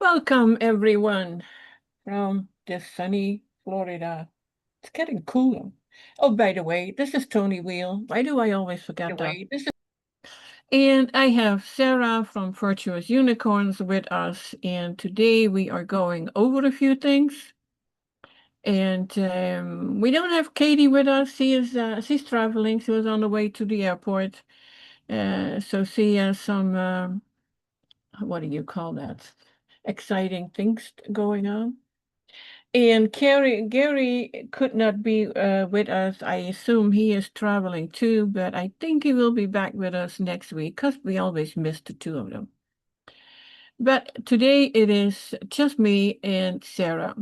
Welcome, everyone, from this sunny Florida. It's getting cooler. Oh, by the way, this is Toni Weel. Why do I always forget that? And I have Sarah from Virtuous Unicorns with us, and today we are going over a few things. And we don't have Katie with us. She's traveling. She was on the way to the airport. So she has some what do you call that? Exciting things going on. And Gary could not be with us. I assume he is traveling too, but I think he will be back with us next week because we always miss the two of them. But today it is just me and Sarah.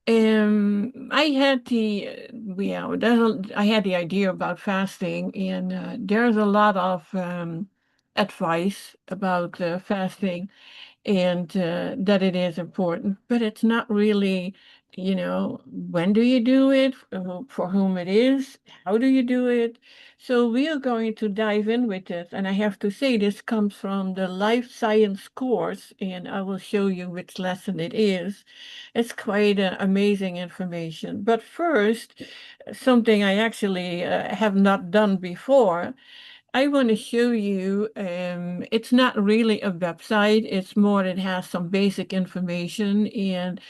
I had I had the idea about fasting, and there's a lot of advice about fasting and that it is important, but it's not really, when do you do it, for whom it is, how do you do it? So we are going to dive in with this, and I have to say this comes from the life science course, and I will show you which lesson it is. It's quite amazing information. But first, something I actually have not done before. I want to show you, it's not really a website, it's more, it has some basic information. And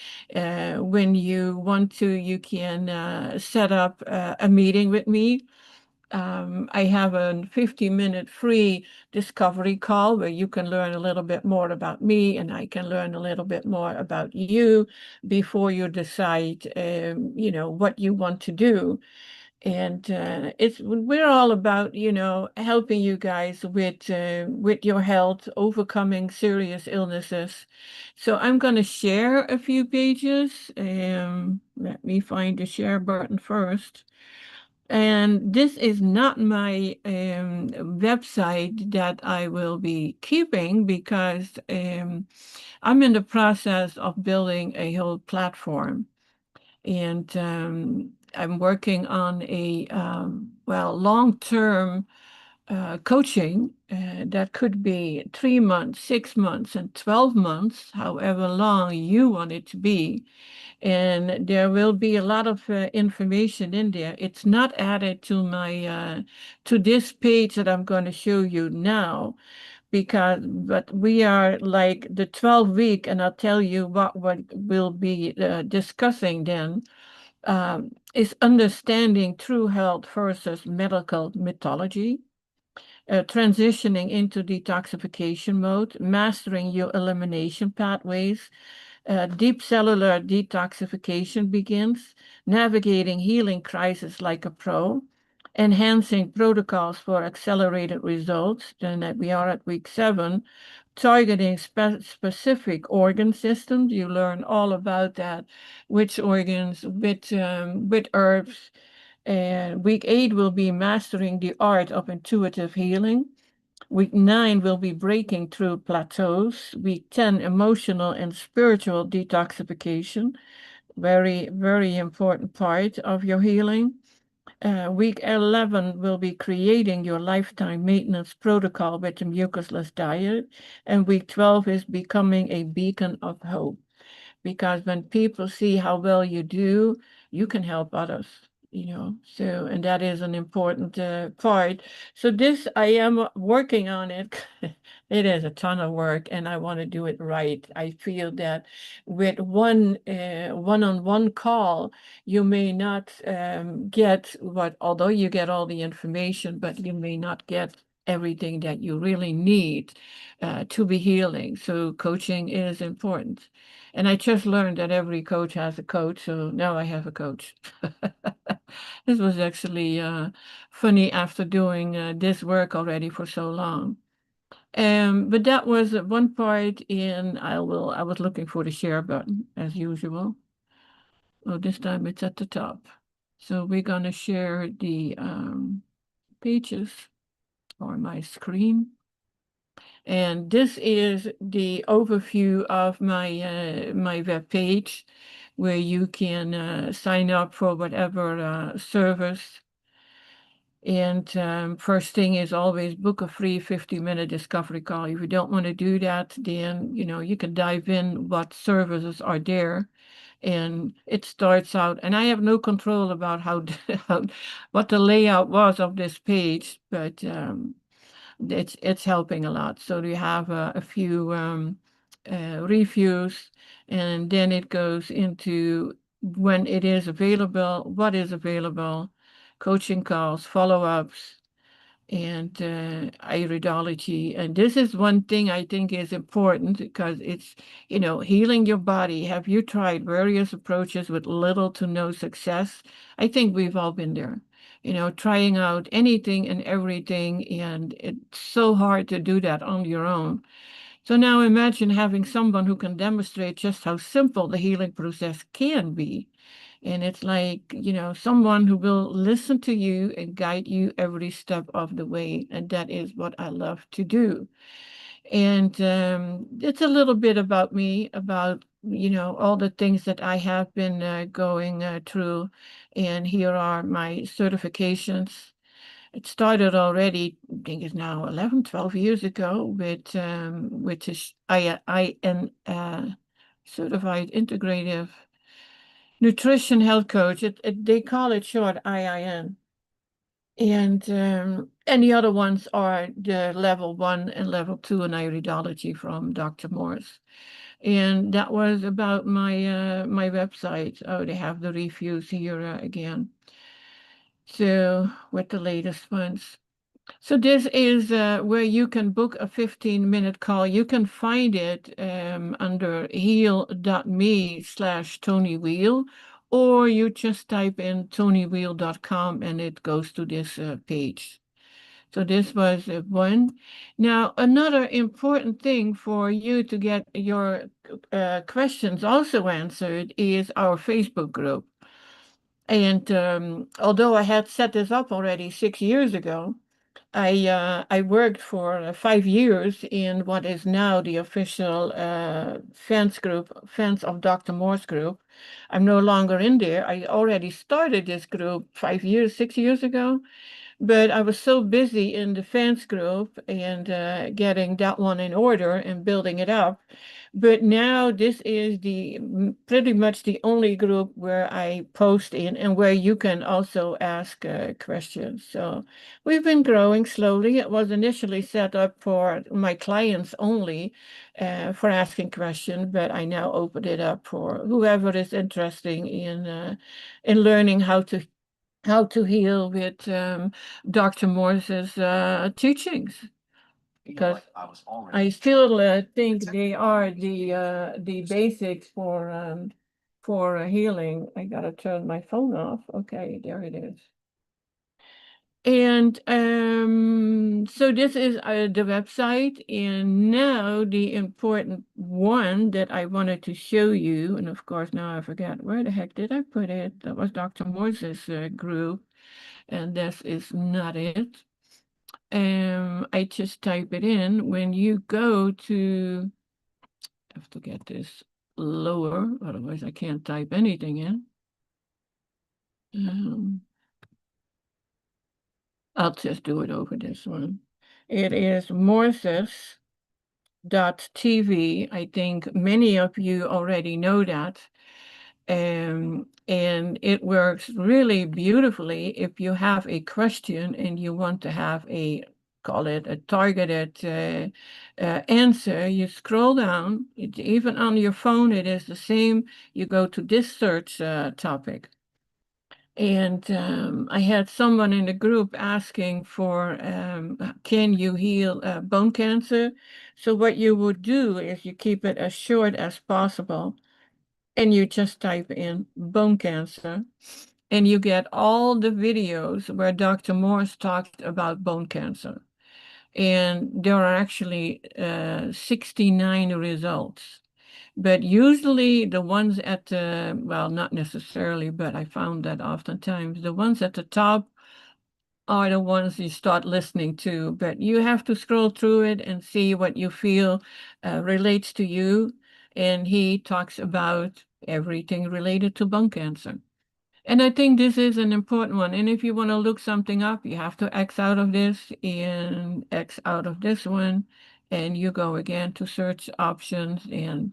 when you want to, you can set up a meeting with me. I have a 50-minute free discovery call where you can learn a little bit more about me and I can learn a little bit more about you before you decide, what you want to do. And we're all about, helping you guys with your health, overcoming serious illnesses. So I'm going to share a few pages. Let me find the share button first. And this is not my website that I will be keeping because I'm in the process of building a whole platform. And I'm working on a long-term coaching that could be 3 months, 6 months, and 12 months, however long you want it to be. And there will be a lot of information in there. It's not added to my to this page that I'm going to show you now, but we are like the 12-week, and I'll tell you what we'll be discussing then. Is understanding true health versus medical mythology, transitioning into detoxification mode, mastering your elimination pathways, deep cellular detoxification begins, navigating healing crisis like a pro, enhancing protocols for accelerated results. Then we are at week 7, targeting specific organ systems. You learn all about that, which organs, with herbs. And week 8 will be mastering the art of intuitive healing. Week 9 will be breaking through plateaus. Week 10, emotional and spiritual detoxification. Very, very important part of your healing. Week 11 will be creating your lifetime maintenance protocol with the mucusless diet. And week 12 is becoming a beacon of hope. Because when people see how well you do, you can help others, So, and that is an important part. So this, I am working on it. It is a ton of work and I want to do it right. I feel that with one-on-one call, you may not get although you get all the information, but you may not get everything that you really need to be healing. So coaching is important. And I just learned that every coach has a coach, so now I have a coach. This was actually funny after doing this work already for so long. But that was one part, and I was looking for the share button as usual. Oh, this time it's at the top. So we're gonna share the pages on my screen. And this is the overview of my web page, where you can sign up for whatever service. And first thing is always book a free 50-minute discovery call. If you don't want to do that, then you can dive in what services are there. And it starts out, and I have no control about how what the layout was of this page, but it's helping a lot. So you have a few reviews, and then it goes into when it is available, what is available, coaching calls, follow-ups, and iridology. And this is one thing I think is important because it's, healing your body. Have you tried various approaches with little to no success? I think we've all been there. Trying out anything and everything, and it's so hard to do that on your own. So now imagine having someone who can demonstrate just how simple the healing process can be. And it's like, someone who will listen to you and guide you every step of the way. And that is what I love to do. And it's a little bit about me, about, all the things that I have been going through. And here are my certifications. It started already, I think it's now 11, 12 years ago, with which is IN Certified Integrative Nutrition Health Coach. They call it short IIN. And the other ones are the level 1 and level 2 in iridology from Dr. Morse. And that was about my website. Oh, they have the reviews here again. So with the latest ones. So this is where you can book a 15-minute call. You can find it under heal.me/Toni Weel, or you just type in tonyweel.com and it goes to this page. So this was one. Now, another important thing for you to get your questions also answered is our Facebook group. And although I had set this up already 6 years ago, I worked for 5 years in what is now the official fans of Dr. Morse group. I'm no longer in there. I already started this group 5 years, 6 years ago, but I was so busy in the fans group and getting that one in order and building it up. But now this is pretty much the only group where I post in and where you can also ask questions. So we've been growing slowly. It was initially set up for my clients only for asking questions, but I now open it up for whoever is interested in learning how to heal with Dr. Morse's teachings, because I still think they are the basics for healing. I gotta turn my phone off. Okay, there it is. And so this is the website, and now the important one that I wanted to show you, and of course now I forgot where the heck did I put it. That was Dr. Morse's group, and this is not it. I just type it in. When you go to, I have to get this lower, otherwise I can't type anything in. I'll just do it over this one. It is Morses.tv. I think many of you already know that. And it works really beautifully if you have a question and you want to have call it a targeted answer. You scroll down, even on your phone, it is the same. You go to this search topic. And I had someone in the group asking for, can you heal bone cancer? So what you would do is you keep it as short as possible, and you just type in bone cancer, and you get all the videos where Dr. Morse talked about bone cancer. And there are actually 69 results. But usually the ones at the, well, not necessarily, but I found that oftentimes the ones at the top are the ones you start listening to. But you have to scroll through it and see what you feel relates to you. And he talks about everything related to bone cancer. And I think this is an important one. And if you want to look something up, you have to X out of this and X out of this one. And you go again to search options and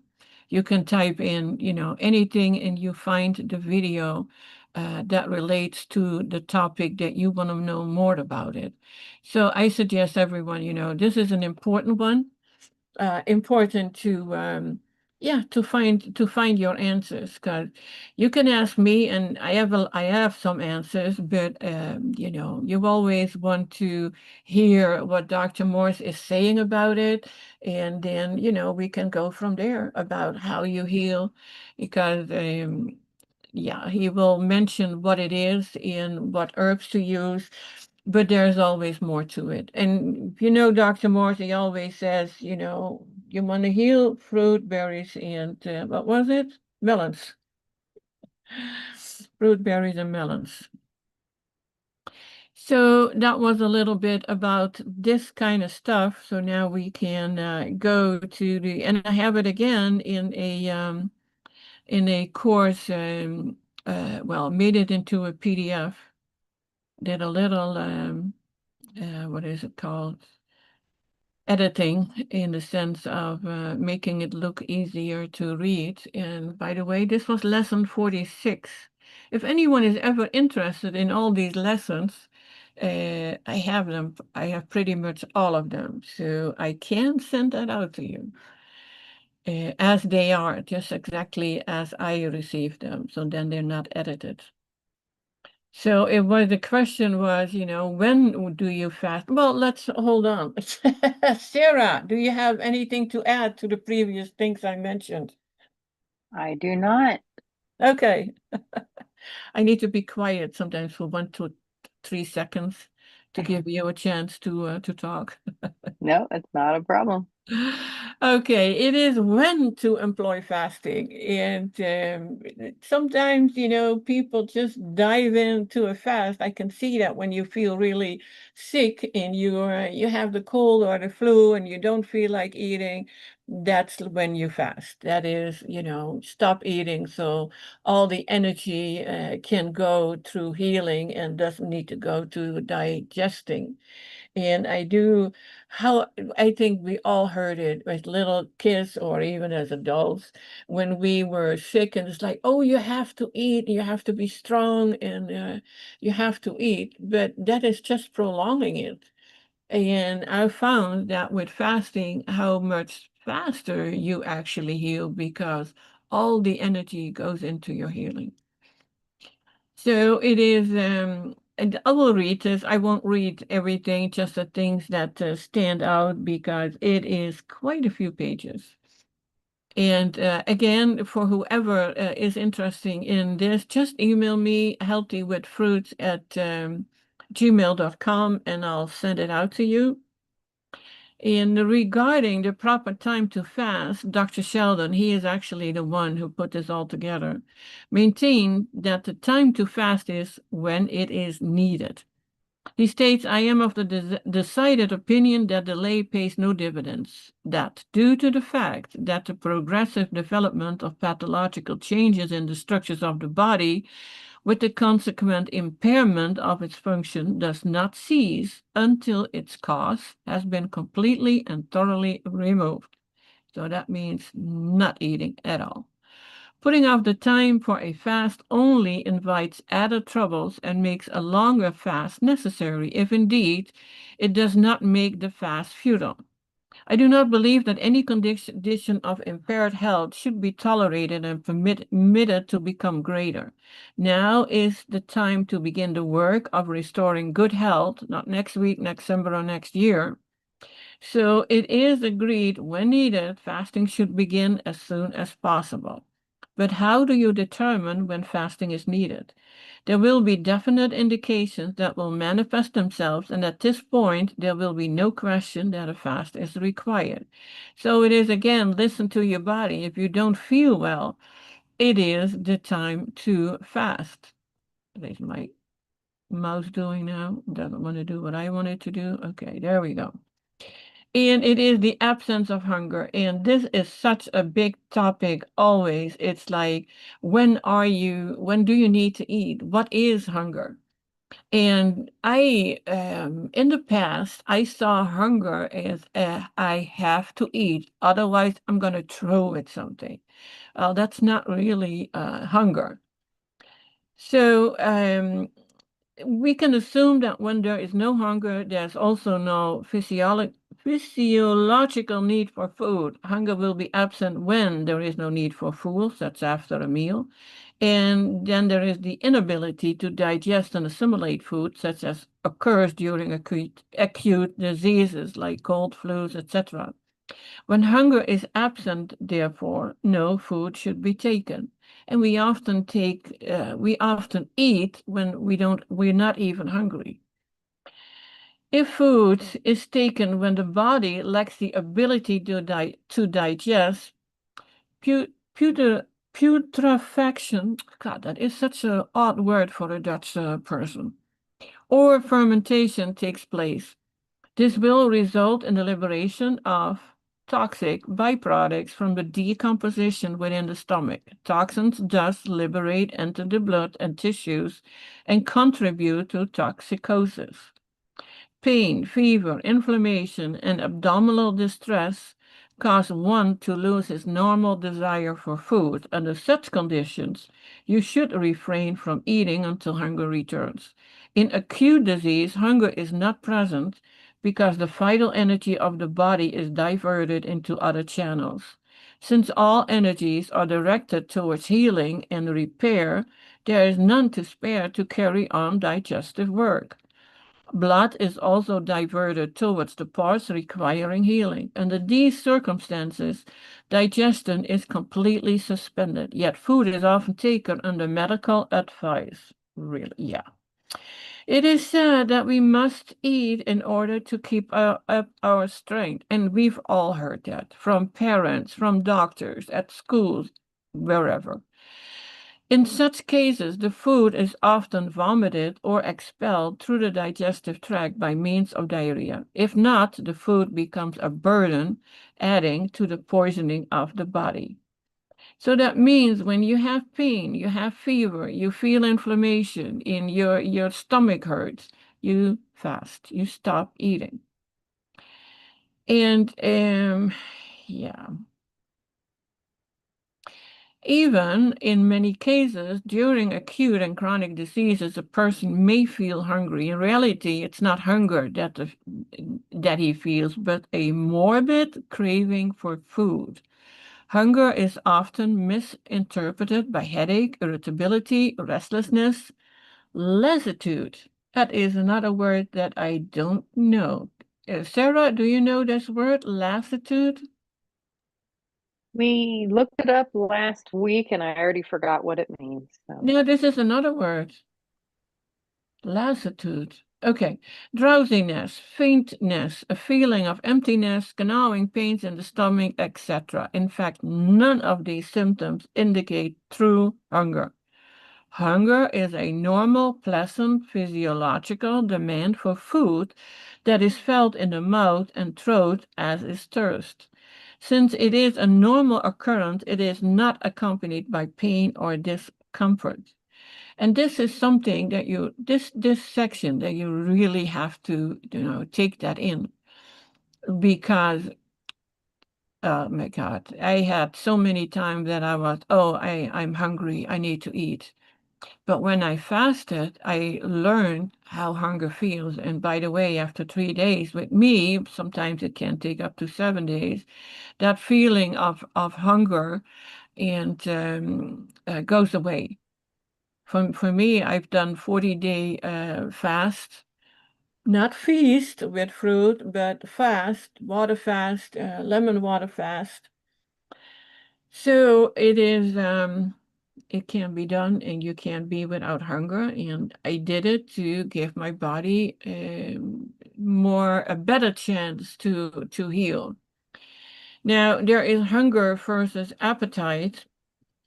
you can type in, anything and you find the video that relates to the topic that you want to know more about it. So I suggest everyone, this is an important one, important to yeah, to find your answers, because you can ask me and I have some answers, but you always want to hear what Dr. Morse is saying about it, and then we can go from there about how you heal, because yeah, he will mention what it is and what herbs to use, but there's always more to it. And Dr. Morse, he always says, you want to heal fruit, berries, and what was it? Melons. Fruit, berries, and melons. So that was a little bit about this kind of stuff. So now we can go to and I have it again in a course. Well, made it into a PDF. Did a little what is it called? Editing, in the sense of making it look easier to read. And by the way, this was lesson 46. If anyone is ever interested in all these lessons, I have them. I have pretty much all of them. So I can send that out to you as they are, just exactly as I received them. So then they're not edited. So the question was, when do you fast? Well, let's hold on. Sarah, do you have anything to add to the previous things I mentioned? I do not. Okay. I need to be quiet sometimes for 1 to 3 seconds to give you a chance to talk. No, it's not a problem. Okay, it is when to employ fasting. And sometimes, people just dive into a fast. I can see that when you feel really sick and you have the cold or the flu and you don't feel like eating, that's when you fast. That is, stop eating so all the energy can go through healing and doesn't need to go to digesting. And how I think we all heard it as little kids or even as adults when we were sick, and it's like, oh, you have to eat, you have to be strong, and you have to eat. But that is just prolonging it. And I found that with fasting, how much faster you actually heal because all the energy goes into your healing. So it is, and I will read this. I won't read everything, just the things that stand out because it is quite a few pages. And again, for whoever is interested in this, just email me healthywithfruits at gmail.com and I'll send it out to you. And regarding the proper time to fast, Dr. Sheldon, he is actually the one who put this all together, maintained that the time to fast is when it is needed. He states, I am of the decided opinion that delay pays no dividends, that due to the fact that the progressive development of pathological changes in the structures of the body with the consequent impairment of its function does not cease until its cause has been completely and thoroughly removed. So that means not eating at all. Putting off the time for a fast only invites added troubles and makes a longer fast necessary if indeed it does not make the fast futile. I do not believe that any condition of impaired health should be tolerated and permitted to become greater. Now is the time to begin the work of restoring good health, not next week, next summer, or next year. So it is agreed when needed, fasting should begin as soon as possible. But how do you determine when fasting is needed? There will be definite indications that will manifest themselves, and at this point, there will be no question that a fast is required. So it is again, listen to your body. If you don't feel well, it is the time to fast. What is my mouse doing now? Doesn't want to do what I want it to do. Okay, there we go. And it is the absence of hunger. And this is such a big topic always. It's like, when do you need to eat? What is hunger? And in the past, I saw hunger as I have to eat, otherwise I'm going to throw at something. That's not really hunger. So we can assume that when there is no hunger, there's also no physiological need for food. Hunger will be absent when there is no need for food, that's after a meal. And then there is the inability to digest and assimilate food, such as occurs during acute diseases like cold, flus, etc. When hunger is absent, therefore, no food should be taken. And we often eat when we're not even hungry. If food is taken when the body lacks the ability to digest, pu puter putrefaction, God, that is such an odd word for a Dutch person, or fermentation takes place. This will result in the liberation of toxic byproducts from the decomposition within the stomach. Toxins thus liberate into the blood and tissues and contribute to toxicosis. Pain, fever, inflammation, and abdominal distress cause one to lose his normal desire for food. Under such conditions, you should refrain from eating until hunger returns. In acute disease, hunger is not present because the vital energy of the body is diverted into other channels. Since all energies are directed towards healing and repair, there is none to spare to carry on digestive work. Blood is also diverted towards the parts requiring healing. Under these circumstances, digestion is completely suspended, yet food is often taken under medical advice. Really, yeah. It is said that we must eat in order to keep up our strength, and we've all heard that from parents, from doctors, at schools, wherever. In such cases, the food is often vomited or expelled through the digestive tract by means of diarrhea. If not, the food becomes a burden, adding to the poisoning of the body. So that means when you have pain, you have fever, you feel inflammation in your stomach hurts, you fast, you stop eating. And yeah. Even in many cases, during acute and chronic diseases, a person may feel hungry. In reality, it's not hunger that he feels, but a morbid craving for food. Hunger is often misinterpreted by headache, irritability, restlessness, lassitude. That is another word that I don't know. Sarah, do you know this word, lassitude? We looked it up last week and I already forgot what it means. So No, this is another word. Lassitude. Okay. Drowsiness, faintness, a feeling of emptiness, gnawing pains in the stomach, etc. In fact, none of these symptoms indicate true hunger. Hunger is a normal, pleasant, physiological demand for food that is felt in the mouth and throat as is thirst. Since it is a normal occurrence, it is not accompanied by pain or discomfort. And this is something that this section that you really have to, take that in because, oh my God, I had so many times that I was, oh, I'm hungry, I need to eat. But when I fasted, I learned how hunger feels. And by the way, after 3 days, with me, sometimes it can take up to 7 days, that feeling of hunger and goes away. For me, I've done 40-day fast, not feast with fruit, but fast, water fast, lemon water fast. So it can be done and you can be without hunger. And I did it to give my body a better chance to heal. Now, there is hunger versus appetite.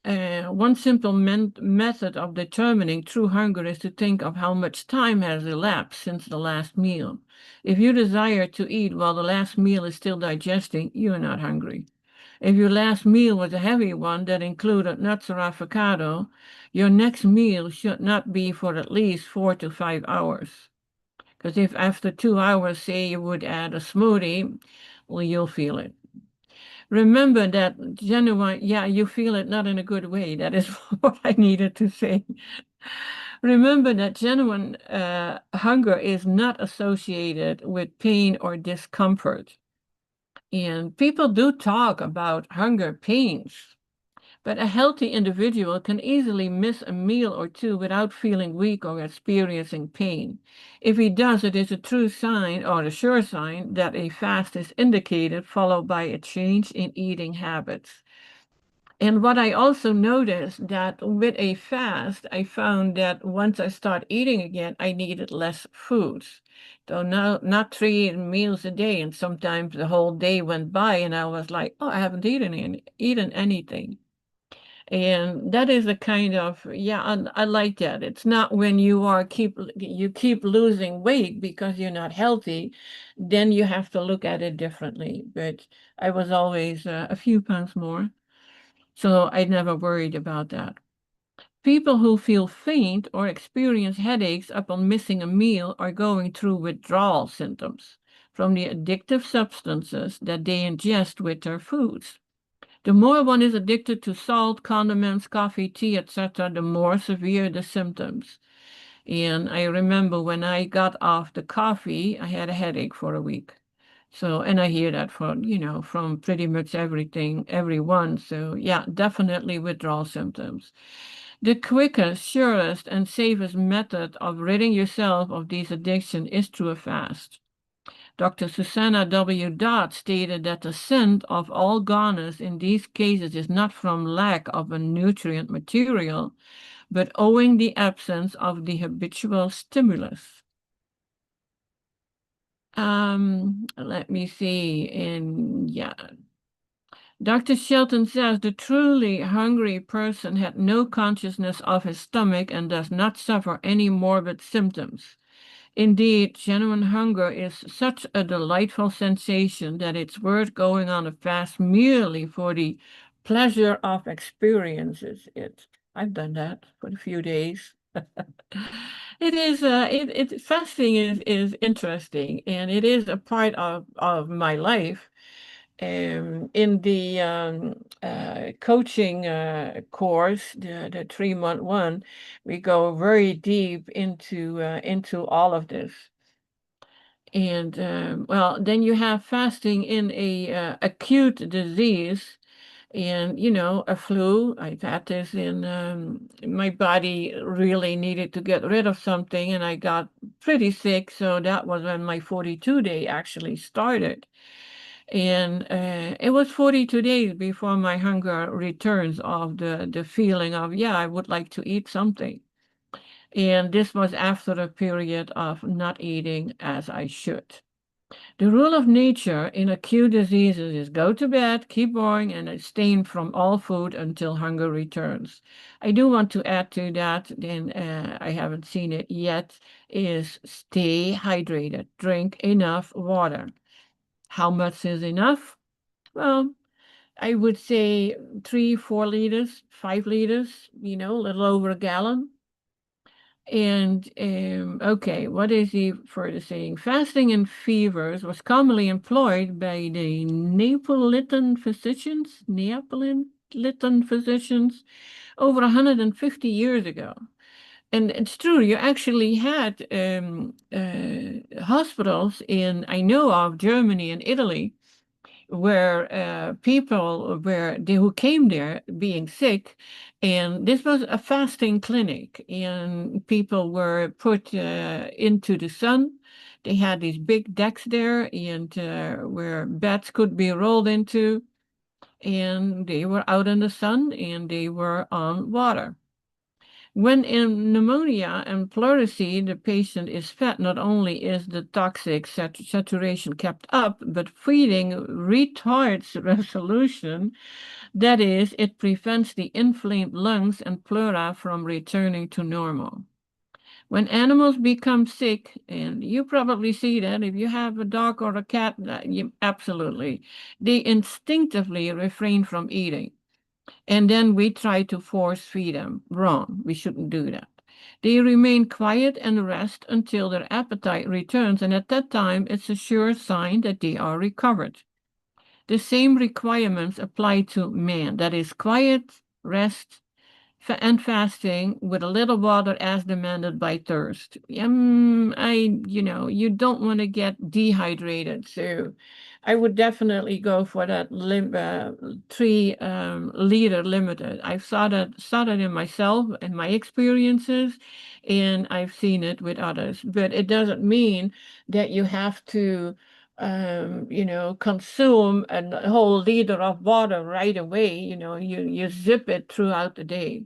One simple method of determining true hunger is to think of how much time has elapsed since the last meal. If you desire to eat while the last meal is still digesting, you are not hungry. If your last meal was a heavy one that included nuts or avocado, your next meal should not be for at least 4 to 5 hours. Because if after 2 hours, say you would add a smoothie, well, you'll feel it. Remember that genuine, yeah, you feel it not in a good way. That is what I needed to say. Remember that genuine hunger is not associated with pain or discomfort. And people do talk about hunger pains, but a healthy individual can easily miss a meal or two without feeling weak or experiencing pain. If he does, it is a true sign or a sure sign that a fast is indicated, followed by a change in eating habits. And what I also noticed that with a fast, I found that once I start eating again, I needed less foods. So now, not 3 meals a day, and sometimes the whole day went by, and I was like, "Oh, I haven't eaten anything." And that is a kind of, yeah, I like that. It's not when you keep losing weight because you're not healthy, then you have to look at it differently. But I was always a few pounds more, so I never worried about that. People who feel faint or experience headaches upon missing a meal are going through withdrawal symptoms from the addictive substances that they ingest with their foods. The more one is addicted to salt, condiments, coffee, tea, etc., the more severe the symptoms. And I remember when I got off the coffee, I had a headache for a week. So, and I hear that from pretty much everyone. So, yeah, definitely withdrawal symptoms. The quickest, surest, and safest method of ridding yourself of these addictions is through a fast. Dr. Susanna W. Dodd stated that the scent of all goners in these cases is not from lack of a nutrient material, but owing the absence of the habitual stimulus. Let me see. And yeah, Dr. Shelton says the truly hungry person had no consciousness of his stomach and does not suffer any morbid symptoms. Indeed, genuine hunger is such a delightful sensation that it's worth going on a fast merely for the pleasure of experiences it. I've done that for a few days. Fasting is interesting, and it is a part of my life. In the coaching course, the 3-month one, we go very deep into all of this. And well, then you have fasting in a acute disease, and a flu. I've had this in my body really needed to get rid of something, and I got pretty sick. So that was when my 42 day actually started. And it was 42 days before my hunger returns of the feeling of, yeah, I would like to eat something. And this was after a period of not eating as I should. The rule of nature in acute diseases is go to bed, keep going, and abstain from all food until hunger returns. I do want to add to that, then I haven't seen it yet, is stay hydrated. Drink enough water. How much is enough? Well, I would say 3, 4 liters, 5 liters, a little over a gallon. And okay, what is he further saying? Fasting in fevers was commonly employed by the Neapolitan physicians over 150 years ago. And it's true, you actually had hospitals I know of Germany and Italy where people who came there being sick, and this was a fasting clinic, and people were put into the sun. They had these big decks there, and where beds could be rolled into, and they were out in the sun, and they were on water. When in pneumonia and pleurisy, the patient is fed, not only is the toxic saturation kept up, but feeding retards resolution. That is, it prevents the inflamed lungs and pleura from returning to normal. When animals become sick, and you probably see that if you have a dog or a cat, absolutely, they instinctively refrain from eating. And then we try to force feed them. Wrong. We shouldn't do that. They remain quiet and rest until their appetite returns, and at that time, it's a sure sign that they are recovered. The same requirements apply to man. That is quiet, rest, and fasting with a little water as demanded by thirst. You don't want to get dehydrated, so I would definitely go for that 3 liter limited. I've saw that in myself and my experiences, and I've seen it with others. But it doesn't mean that you have to consume a whole liter of water right away. You zip it throughout the day.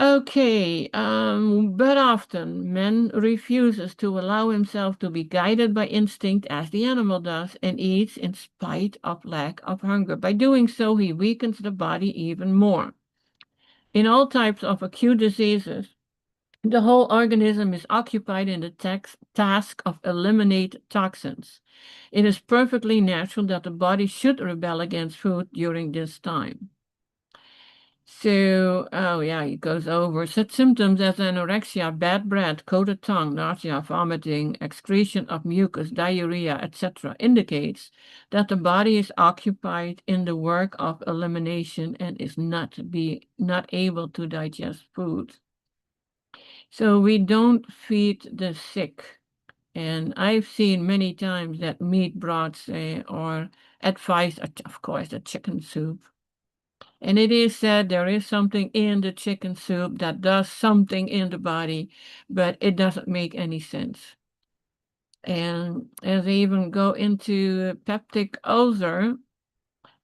Okay, but often man refuses to allow himself to be guided by instinct as the animal does and eats in spite of lack of hunger. By doing so, he weakens the body even more. In all types of acute diseases, the whole organism is occupied in the task of eliminate toxins. It is perfectly natural that the body should rebel against food during this time. So, oh yeah, it goes over. Such symptoms as anorexia, bad breath, coated tongue, nausea, vomiting, excretion of mucus, diarrhea, etc., indicates that the body is occupied in the work of elimination and is not able to digest food. So we don't feed the sick. And I've seen many times that meat broths are advised, of course, the chicken soup. And it is said there is something in the chicken soup that does something in the body, but it doesn't make any sense. And as they even go into peptic ulcer,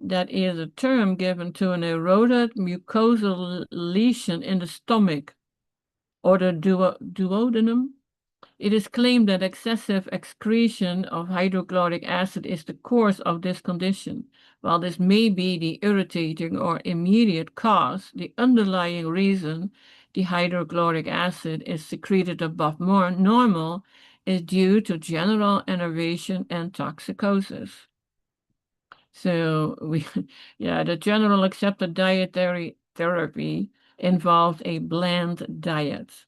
that is a term given to an eroded mucosal lesion in the stomach or the duodenum. It is claimed that excessive excretion of hydrochloric acid is the cause of this condition. While this may be the irritating or immediate cause, the underlying reason the hydrochloric acid is secreted above more normal is due to general enervation and toxicosis. So the general accepted dietary therapy involves a bland diet.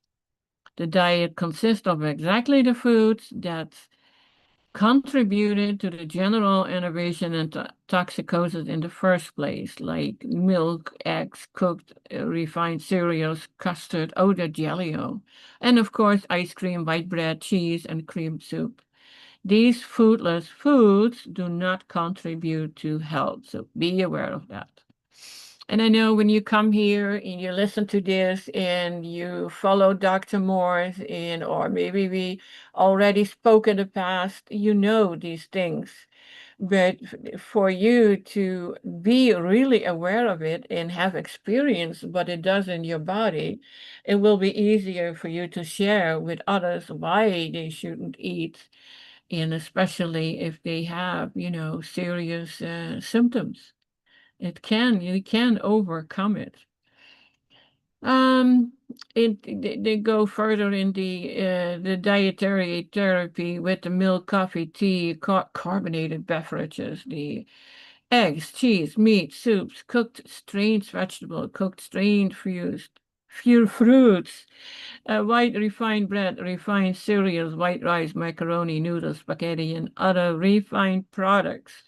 The diet consists of exactly the foods that contributed to the general enervation and toxicosis in the first place, like milk, eggs, cooked, refined cereals, custard, the jelly-o, and of course ice cream, white bread, cheese, and cream soup. These foodless foods do not contribute to health, so be aware of that. And I know when you come here and you listen to this and you follow Dr. Morris or maybe we already spoke in the past, you know these things. But for you to be really aware of it and have experience what it does in your body, it will be easier for you to share with others why they shouldn't eat, and especially if they have, serious symptoms. You can overcome it. Um, they go further in the dietary therapy with the milk, coffee, tea, carbonated beverages, the eggs, cheese, meat, soups, cooked strained vegetable, cooked strained fruits, white refined bread, refined cereals, white rice, macaroni, noodles, spaghetti, and other refined products.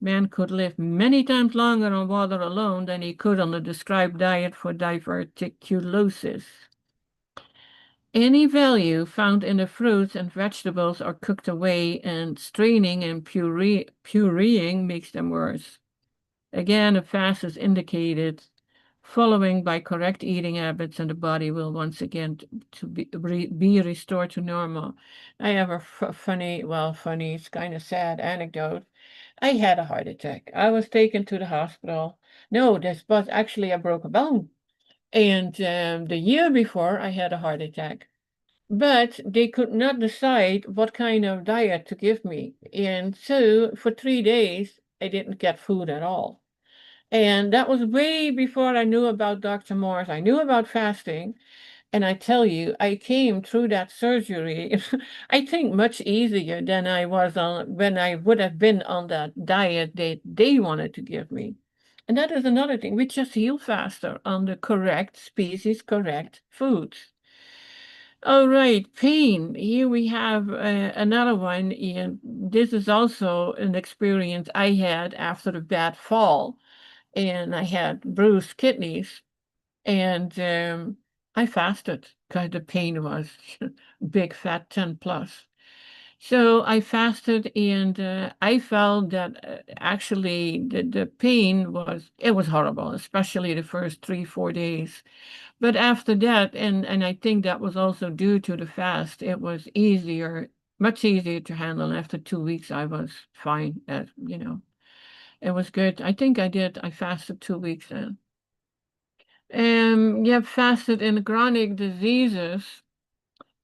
Man could live many times longer on water alone than he could on the described diet for diverticulosis. Any value found in the fruits and vegetables are cooked away, and straining and pureeing makes them worse. Again, a fast is indicated, following by correct eating habits, and the body will once again be restored to normal. I have a funny, it's kind of sad anecdote. I had a heart attack. I was taken to the hospital. No, this was actually I broke a bone. And the year before, I had a heart attack. But they could not decide what kind of diet to give me. And so for 3 days, I didn't get food at all. And that was way before I knew about Dr. Morris. I knew about fasting. And I tell you, I came through that surgery, I think much easier than I was on when I would have been on that diet they wanted to give me. And that is another thing. We just heal faster on the correct species, correct foods. All right, pain. Here we have another one, and this is also an experience I had after a bad fall, and I had bruised kidneys, and I fasted because the pain was big fat 10 plus. So I fasted, and I felt that actually the pain was horrible, especially the first 3, 4 days. But after that, and I think that was also due to the fast, it was easier, much easier to handle. After 2 weeks, I was fine. It was good. I fasted 2 weeks then. You have fasted in chronic diseases.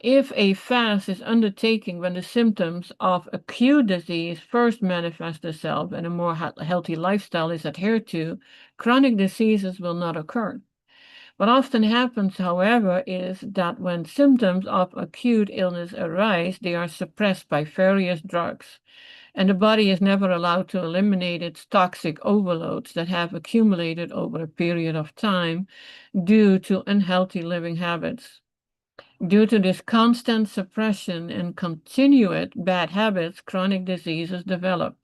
If a fast is undertaken when the symptoms of acute disease first manifest themselves and a more healthy lifestyle is adhered to, chronic diseases will not occur. What often happens, however, is that when symptoms of acute illness arise, they are suppressed by various drugs, and the body is never allowed to eliminate its toxic overloads that have accumulated over a period of time due to unhealthy living habits. Due to this constant suppression and continued bad habits, chronic diseases develop.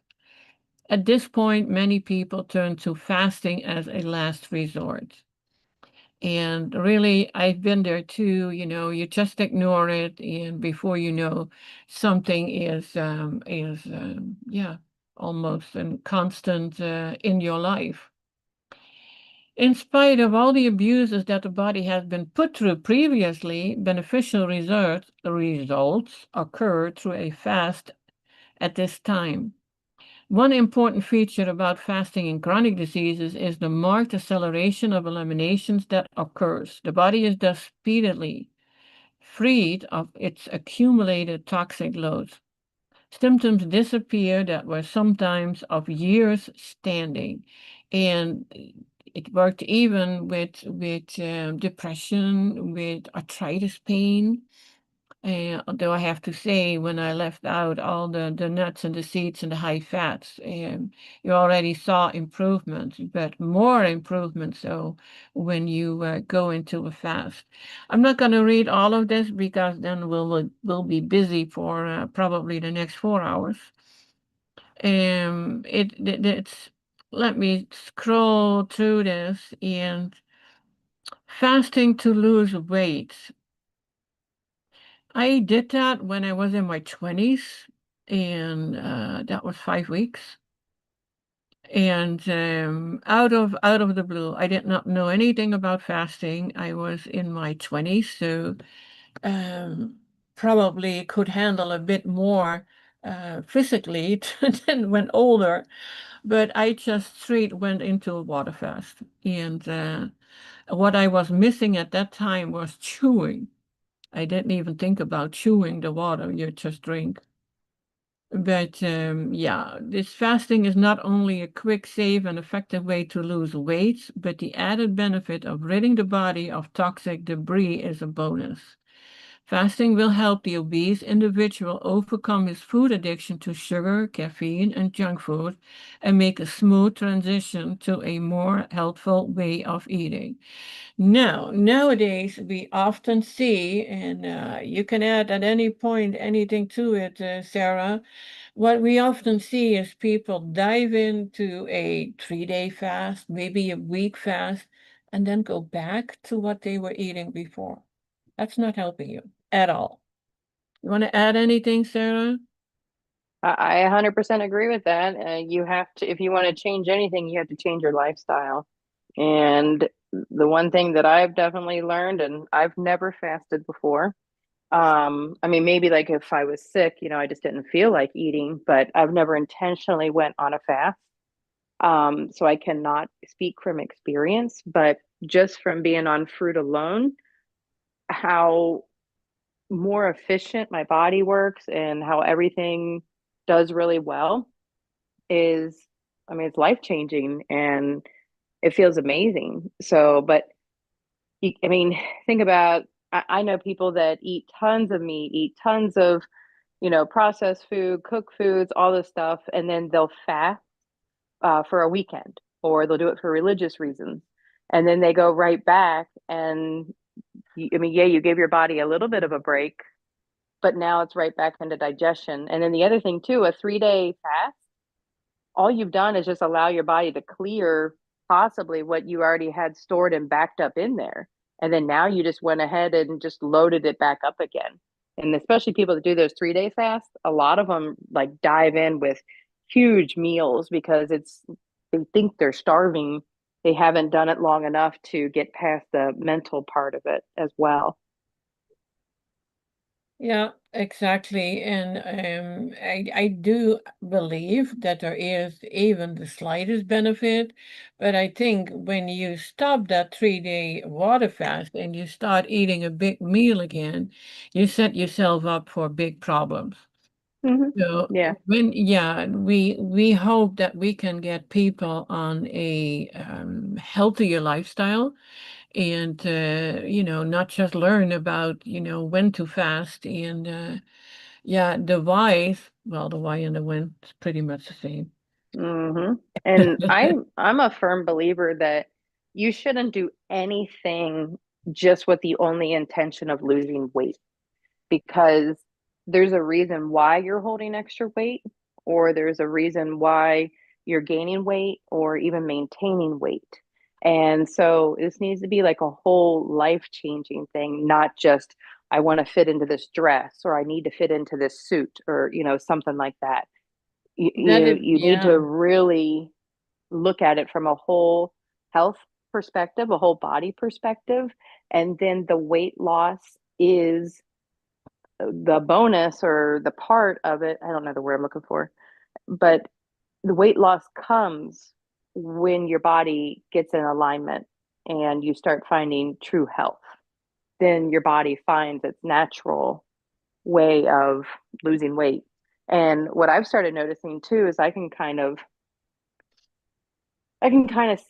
At this point, many people turn to fasting as a last resort. And really, I've been there too. You just ignore it, and before you know, something yeah, almost a constant in your life. In spite of all the abuses that the body has been put through previously, beneficial results occur through a fast at this time. One important feature about fasting in chronic diseases is the marked acceleration of eliminations that occurs. The body is thus speedily freed of its accumulated toxic loads. Symptoms disappear that were sometimes of years standing, and it worked even with depression, with arthritis pain. Although I have to say, when I left out all the nuts and the seeds and the high fats, you already saw improvements, but more improvements so when you go into a fast. I'm not going to read all of this because then we'll be busy for probably the next 4 hours. It's let me scroll through this and fasting to lose weight. I did that when I was in my 20s, and that was 5 weeks. And out of the blue, I did not know anything about fasting. I was in my 20s, so um, probably could handle a bit more physically than when older. But I just straight went into a water fast, and what I was missing at that time was chewing. I didn't even think about chewing the water you just drink. But yeah, this fasting is not only a quick, safe, and effective way to lose weight, but the added benefit of ridding the body of toxic debris is a bonus. Fasting will help the obese individual overcome his food addiction to sugar, caffeine, and junk food and make a smooth transition to a more healthful way of eating. Now, nowadays, we often see, and you can add at any point anything to it, Sarah. What we often see is people dive into a 3-day fast, maybe a week fast, and then go back to what they were eating before. That's not helping you at all. You want to add anything, Sarah? I 100% agree with that. You have to, if you want to change anything, you have to change your lifestyle. And the one thing that I've definitely learned, and I've never fasted before. I mean, maybe like if I was sick, I just didn't feel like eating, but I've never intentionally went on a fast. So I cannot speak from experience, but just from being on fruit alone, how more efficient my body works and how everything does really well is, I mean, it's life changing and it feels amazing. So, but I mean, think about, I know people that eat tons of meat, eat tons of, processed food, cooked foods, all this stuff, and then they'll fast for a weekend, or they'll do it for religious reasons. And then they go right back. And I mean, yeah, you give your body a little bit of a break, but now it's right back into digestion. And then the other thing, too, a 3-day fast, all you've done is just allow your body to clear possibly what you already had stored and backed up in there. And then now you just went ahead and just loaded it back up again. And especially people that do those 3-day fasts, a lot of them like dive in with huge meals because they think they're starving. They haven't done it long enough to get past the mental part of it as well. Yeah, exactly. And I do believe that there is even the slightest benefit, but I think when you stop that 3-day water fast and you start eating a big meal again, you set yourself up for big problems. Hmm. So Yeah. yeah, we hope that we can get people on a healthier lifestyle and not just learn about when to fast and yeah, the whys, well, the why and the when is pretty much the same. Hmm. And I'm a firm believer that you shouldn't do anything just with the only intention of losing weight, because there's a reason why you're holding extra weight, or there's a reason why you're gaining weight or even maintaining weight. And so this needs to be like a whole life changing thing, not just I want to fit into this dress or I need to fit into this suit or something like that. you That you, is, you need yeah. to really look at it from a whole health perspective, a whole body perspective, and then the weight loss is the bonus or the part of it. I don't know the word I'm looking for, but the weight loss comes when your body gets in alignment and you start finding true health. Then your body finds its natural way of losing weight. And what I've started noticing too is I can kind of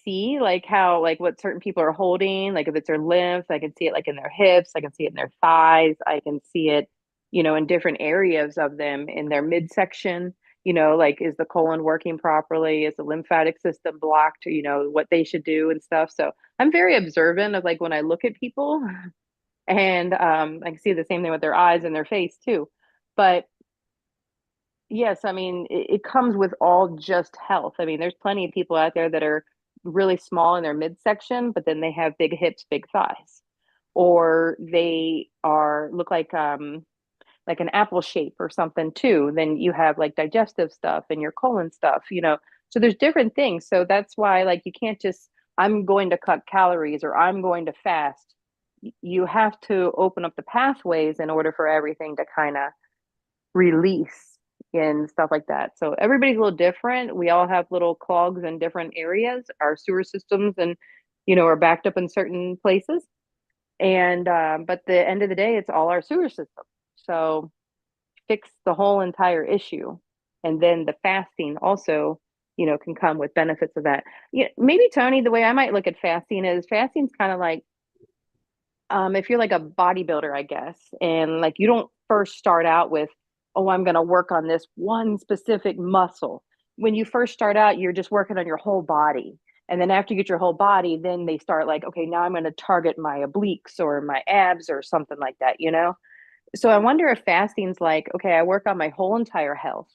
see like how like what certain people are holding, like if it's their lymphs, I can see it like in their hips, I can see it in their thighs, I can see it, in different areas of them in their midsection, like is the colon working properly? Is the lymphatic system blocked? What they should do and stuff. So I'm very observant of like when I look at people and I can see the same thing with their eyes and their face too. But yes, I mean, it comes with all just health. I mean, there's plenty of people out there that are really small in their midsection, but then they have big hips, big thighs, or they are look like an apple shape or something too. Then you have like digestive stuff and your colon stuff. So there's different things. So that's why like you can't just I'm going to cut calories or I'm going to fast. You have to open up the pathways in order for everything to kind of release and stuff like that. So everybody's a little different. We all have little clogs in different areas. Our sewer systems and are backed up in certain places. And but the end of the day, it's all our sewer system. So fix the whole entire issue. And then the fasting also, can come with benefits of that. Maybe Tony, the way I might look at fasting is fasting's kind of like if you're like a bodybuilder, I guess, and like you don't first start out with, oh, I'm going to work on this one specific muscle. When you first start out, you're just working on your whole body. And then after you get your whole body, then they start like, okay, now I'm going to target my obliques or my abs or something like that. So I wonder if fasting's like, okay, I work on my whole entire health.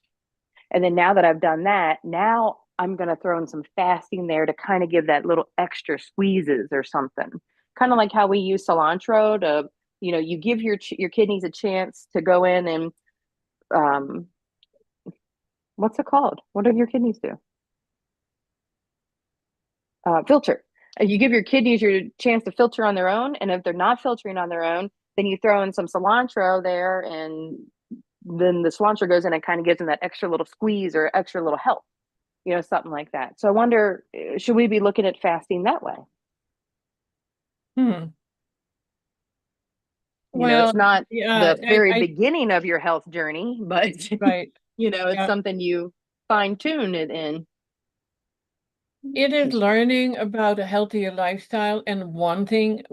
And then now that I've done that, now I'm going to throw in some fasting there to kind of give that little extra squeezes or something. Kind of like how we use cilantro to, you give your kidneys a chance to go in and um, what's it called? What do your kidneys do? Filter. You give your kidneys your chance to filter on their own, and if they're not filtering on their own, then you throw in some cilantro there, and then the cilantro goes in and kind of gives them that extra little squeeze or extra little help. Something like that. So I wonder, should we be looking at fasting that way? Hmm. You know, it's Well, not yeah, the very I beginning of your health journey, but right. it's Yeah. something you fine tune it in. It is learning about a healthier lifestyle and wanting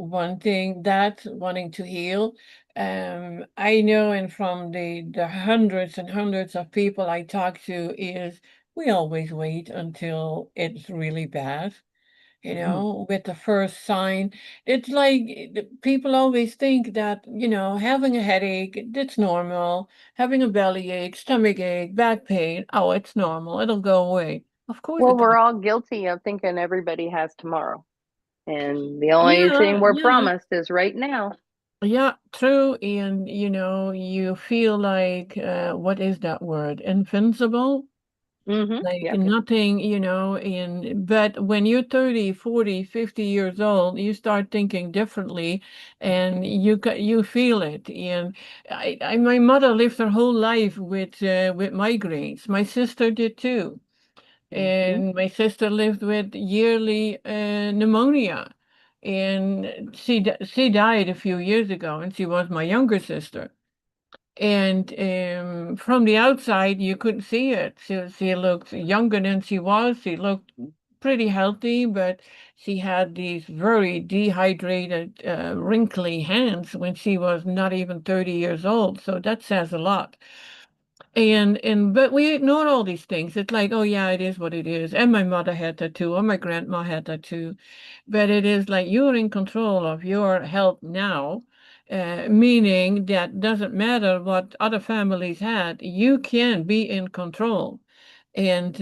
that, wanting to heal. I know, and from the hundreds and hundreds of people I talk to, is we always wait until it's really bad. With the first sign. It's like people always think that, having a headache, that's normal. Having a bellyache, stomach ache, back pain, oh, it's normal. It'll go away. Of course Well, it we're does. all guilty of thinking everybody has tomorrow. And the only thing Yeah, we're yeah, promised is right now. yeah, true. And, you feel like, what is that word? Invincible? Like Yep. nothing, but when you're 30, 40, 50 years old, you start thinking differently and you feel it. And my mother lived her whole life with migraines. My sister did too. hmm And my sister lived with yearly pneumonia. And she died a few years ago, and she was my younger sister. And from the outside, you couldn't see it. She looked younger than she was. She looked pretty healthy, but she had these very dehydrated, wrinkly hands when she was not even 30 years old. So that says a lot. And but we ignore all these things. It's like, oh yeah, it is what it is. And my mother had that too, or my grandma had that too. But it is like you're in control of your health now, meaning that doesn't matter what other families had, you can be in control and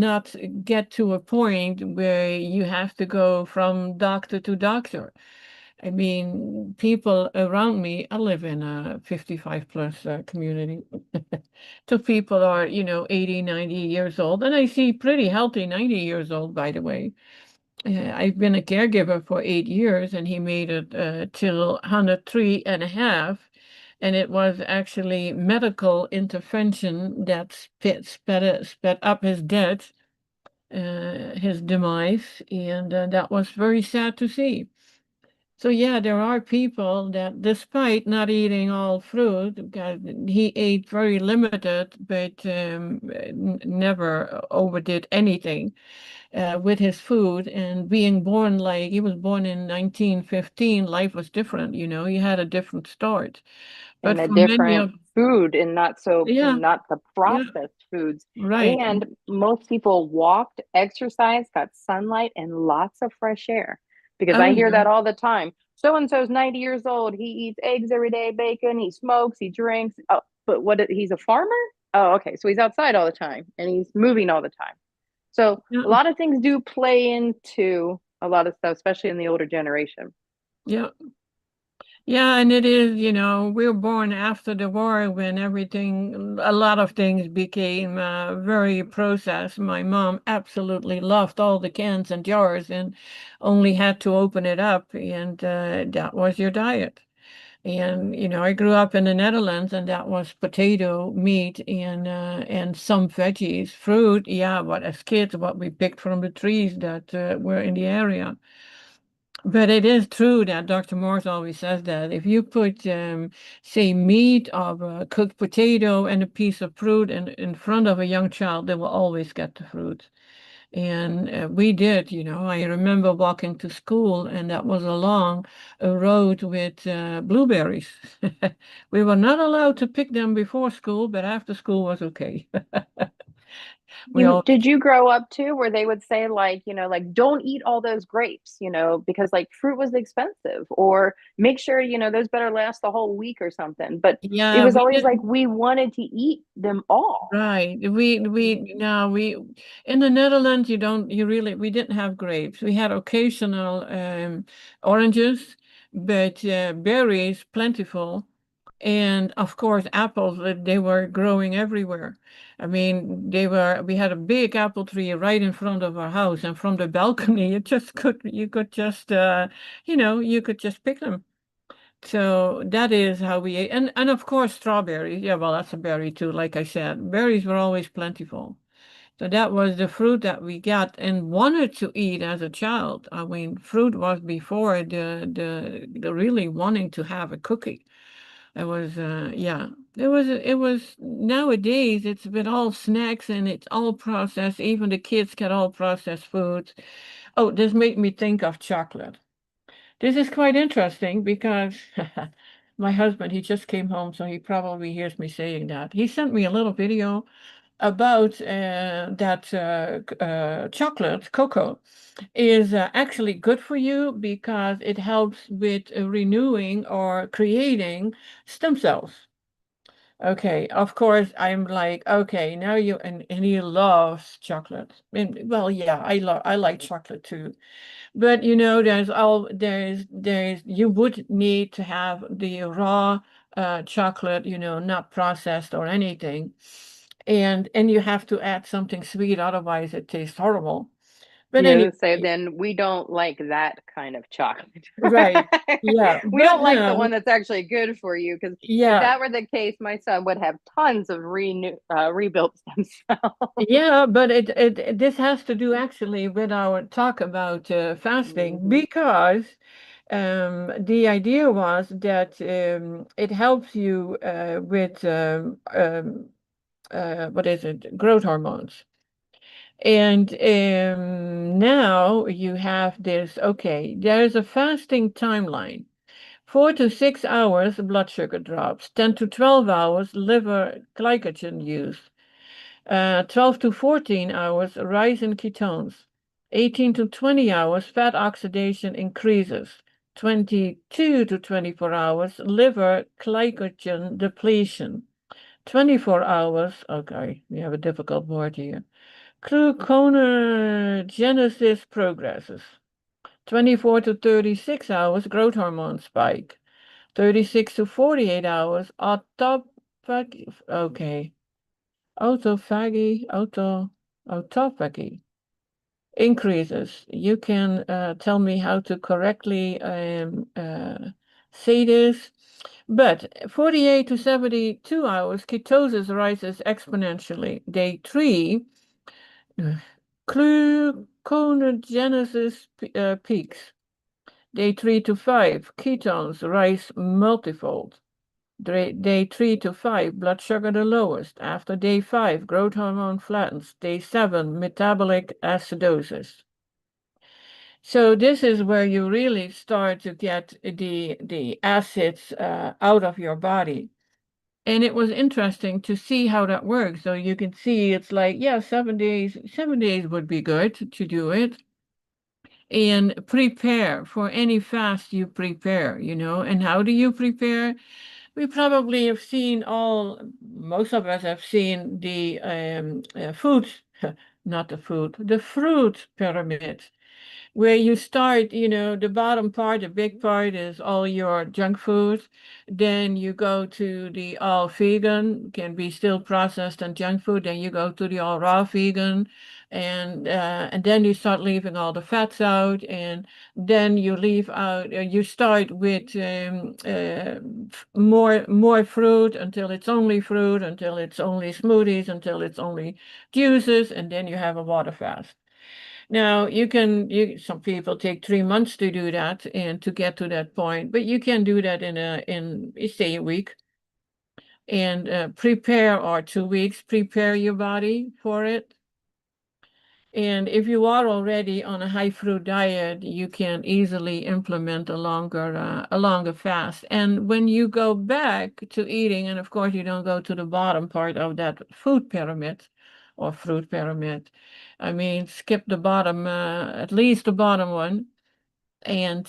not get to a point where you have to go from doctor to doctor. I mean, people around me, I live in a 55 plus community. So people are, 80, 90 years old, and I see pretty healthy 90 years old, by the way. I've been a caregiver for 8 years, and he made it till 103 and a half. And it was actually medical intervention that sped up his death, his demise, and that was very sad to see. So yeah, there are people that, despite not eating all fruit, because he ate very limited, but never overdid anything with his food. And being born, like he was born in 1915, life was different. He had a different start. But And a for many different of, food and yeah, not the yeah, processed foods. right, And most people walked, exercised, got sunlight and lots of fresh air. Because oh I hear yeah, that all the time. So and so's 90 years old. He eats eggs every day, bacon, he smokes, he drinks. Oh, but he's a farmer? Oh, okay. So he's outside all the time and he's moving all the time. So yeah, a lot of things do play into a lot of stuff, especially in the older generation. yeah. Yeah, and it is, we were born after the war when a lot of things became very processed. My mom absolutely loved all the cans and jars and only had to open it up, and that was your diet. And, I grew up in the Netherlands, and that was potato, meat, and some veggies. Fruit, yeah, what as kids, what we picked from the trees that were in the area. But it is true that Dr. Morse always says that if you put, say, meat of a cooked potato and a piece of fruit in front of a young child, they will always get the fruit. And we did, I remember walking to school, and that was along a road with blueberries. We were not allowed to pick them before school, but after school was okay. We You all, did you grow up too where they would say like, like don't eat all those grapes, because like fruit was expensive or make sure, those better last the whole week or something. But it yeah, was we always like did. we wanted to eat them all. Right. We in the Netherlands we didn't have grapes. We had occasional oranges, but berries plentiful. And of course apples, they were growing everywhere. I mean, we had a big apple tree right in front of our house, and from the balcony you could just you could just pick them. So that is how we ate. And of course, strawberries. Yeah, well, that's a berry too, like I said. Berries were always plentiful. So that was the fruit that we got and wanted to eat as a child. I mean, fruit was before the really wanting to have a cookie. It was yeah. It was nowadays it's with all snacks and it's all processed. Even the kids get all processed foods. Oh, this made me think of chocolate. This is quite interesting because my husband, he just came home, so he probably hears me saying that. He sent me a little video about that chocolate, cocoa, is actually good for you because it helps with renewing or creating stem cells. Okay, of course, I'm like, okay, now and he loves chocolate. And, well, yeah, I like chocolate too. But there's you would need to have the raw chocolate, not processed or anything. And you have to add something sweet, otherwise it tastes horrible. But Yeah, so anyway, then we don't like that kind of chocolate. right. Yeah, We but don't like the one no, that's actually good for you because if yeah. that were the case, my son would have tons of rebuilt stem cells. Yeah, but this has to do actually with our talk about fasting Hmm. because the idea was that it helps you with what is it, growth hormones. And now you have this, okay, there's a fasting timeline. 4 to 6 hours, blood sugar drops. 10 to 12 hours, liver glycogen use. 12 to 14 hours, rise in ketones. 18 to 20 hours, fat oxidation increases. 22 to 24 hours, liver glycogen depletion. 24 hours, okay, we have a difficult word here. Gluconeogenesis progresses. 24 to 36 hours, growth hormone spike. 36 to 48 hours, okay, autophagy increases. You can tell me how to correctly say this. But 48 to 72 hours, ketosis rises exponentially. Day 3, gluconeogenesis peaks. Day 3 to 5, ketones rise multifold. Day 3 to 5, blood sugar the lowest. After day 5, growth hormone flattens. Day 7, metabolic acidosis. So this is where you really start to get the acids out of your body. And it was interesting to see how that works. So you can see it's like, yeah, 7 days, 7 days would be good to do it. And prepare for any fast you prepare. And how do you prepare? We probably have seen most of us have seen the food, not the fruit pyramid, where you start, the bottom part, the big part is all your junk food. Then you go to the all vegan, can be still processed and junk food. Then you go to the all raw vegan, and then you start leaving all the fats out, and then you leave out. You start with more fruit until it's only fruit, until it's only smoothies, until it's only juices, and then you have a water fast. Now some people take 3 months to do that and to get to that point, but you can do that in say a week and prepare or 2 weeks, prepare your body for it. And if you are already on a high fruit diet, you can easily implement a longer fast. And when you go back to eating, and of course you don't go to the bottom part of that food pyramid or fruit pyramid. I mean, skip the bottom, at least the bottom one. And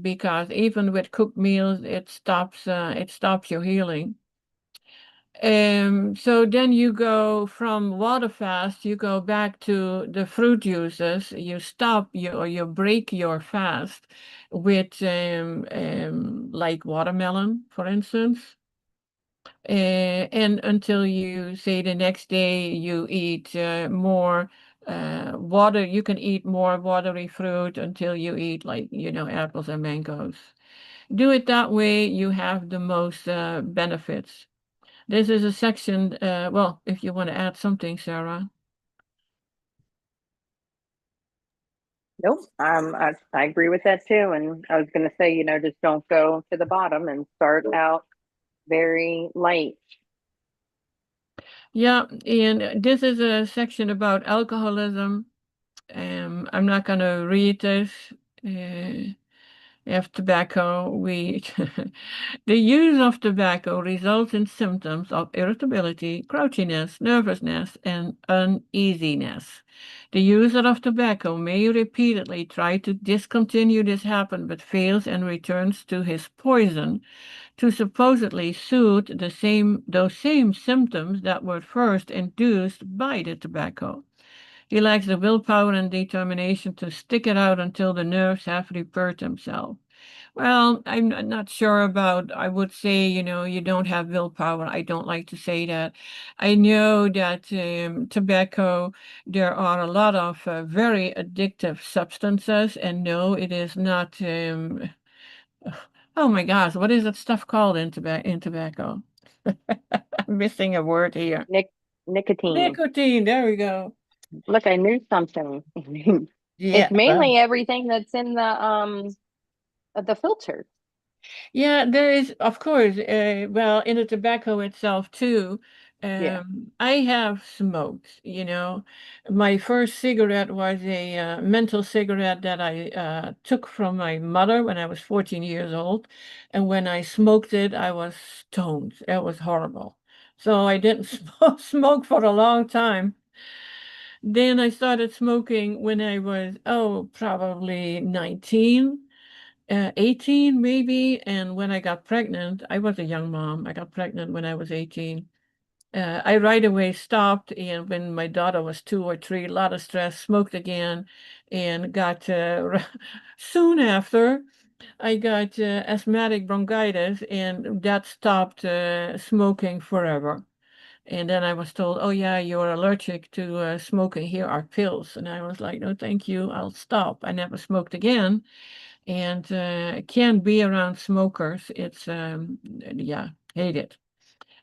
because even with cooked meals, it stops your healing. So then you go from water fast, you go back to the fruit juices, you stop or you break your fast with like watermelon, for instance. And until you say the next day you eat more water, you can eat more watery fruit until you eat like, apples and mangoes. Do it that way, you have the most benefits. This is a section, well, if you want to add something, Sarah. Nope. I agree with that too. And I was going to say, just don't go to the bottom and start out very light. Yeah, and this is a section about alcoholism. I'm not going to read this. Uh, of tobacco, the use of tobacco results in symptoms of irritability, grouchiness, nervousness, and uneasiness. The user of tobacco may repeatedly try to discontinue this habit, but fails and returns to his poison to supposedly soothe those same symptoms that were first induced by the tobacco. He lacks the willpower and determination to stick it out until the nerves have repaired themselves. Well, I'm not sure about, I would say, you don't have willpower. I don't like to say that. I know that tobacco, there are a lot of very addictive substances, and no, it is not. Oh my gosh, what is that stuff called in tobacco? I'm missing a word here. Nic nicotine. Nicotine, there we go. Look, I knew something. Yeah, It's well. mainly everything that's in the filter. Yeah, there is, of course, well, in the tobacco itself too. Yeah. I have smoked, My first cigarette was a menthol cigarette that I took from my mother when I was 14 years old. And when I smoked it, I was stoned. It was horrible. So I didn't smoke for a long time. Then I started smoking when I was, oh, probably 19. 18 maybe, and when I got pregnant, I was a young mom. I got pregnant when I was 18. I right away stopped, and when my daughter was 2 or 3, a lot of stress, smoked again, and got soon after I got asthmatic bronchitis, and that stopped smoking forever. And then I was told, "Oh yeah, you're allergic to smoking. Here are pills." And I was like, "No, thank you. I'll stop." I never smoked again and can't be around smokers. It's yeah, hate it.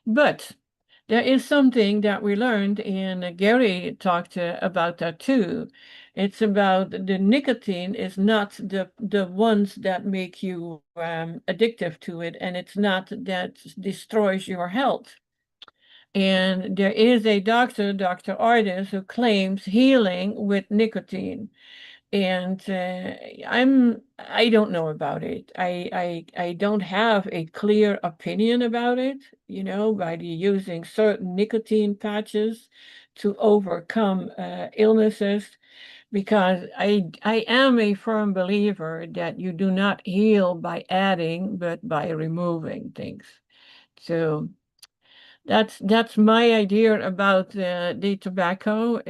But there is something that we learned, and Gary talked about that too. It's about the nicotine is not the ones that make you addictive to it, and it's not that destroys your health. And there is a doctor, Dr. Ardis, who claims healing with nicotine. And I don't know about it. I don't have a clear opinion about it, by using certain nicotine patches to overcome illnesses, because I am a firm believer that you do not heal by adding, but by removing things. So that's my idea about the tobacco.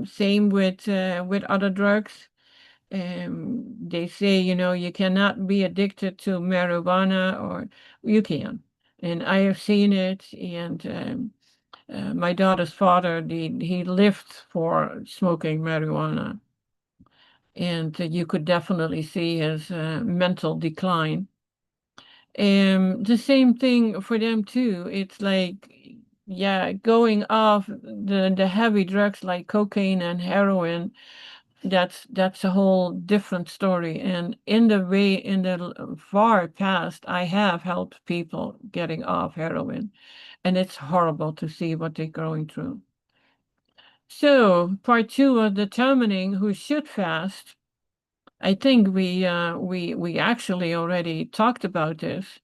Same with other drugs. They say, you cannot be addicted to marijuana, or you can. And I have seen it. And my daughter's father, he lived for smoking marijuana. And you could definitely see his mental decline. The same thing for them too. It's like, yeah, going off the heavy drugs like cocaine and heroin, that's a whole different story. And in the far past, I have helped people getting off heroin, and it's horrible to see what they're going through. So part two of determining who should fast. I think we actually already talked about this.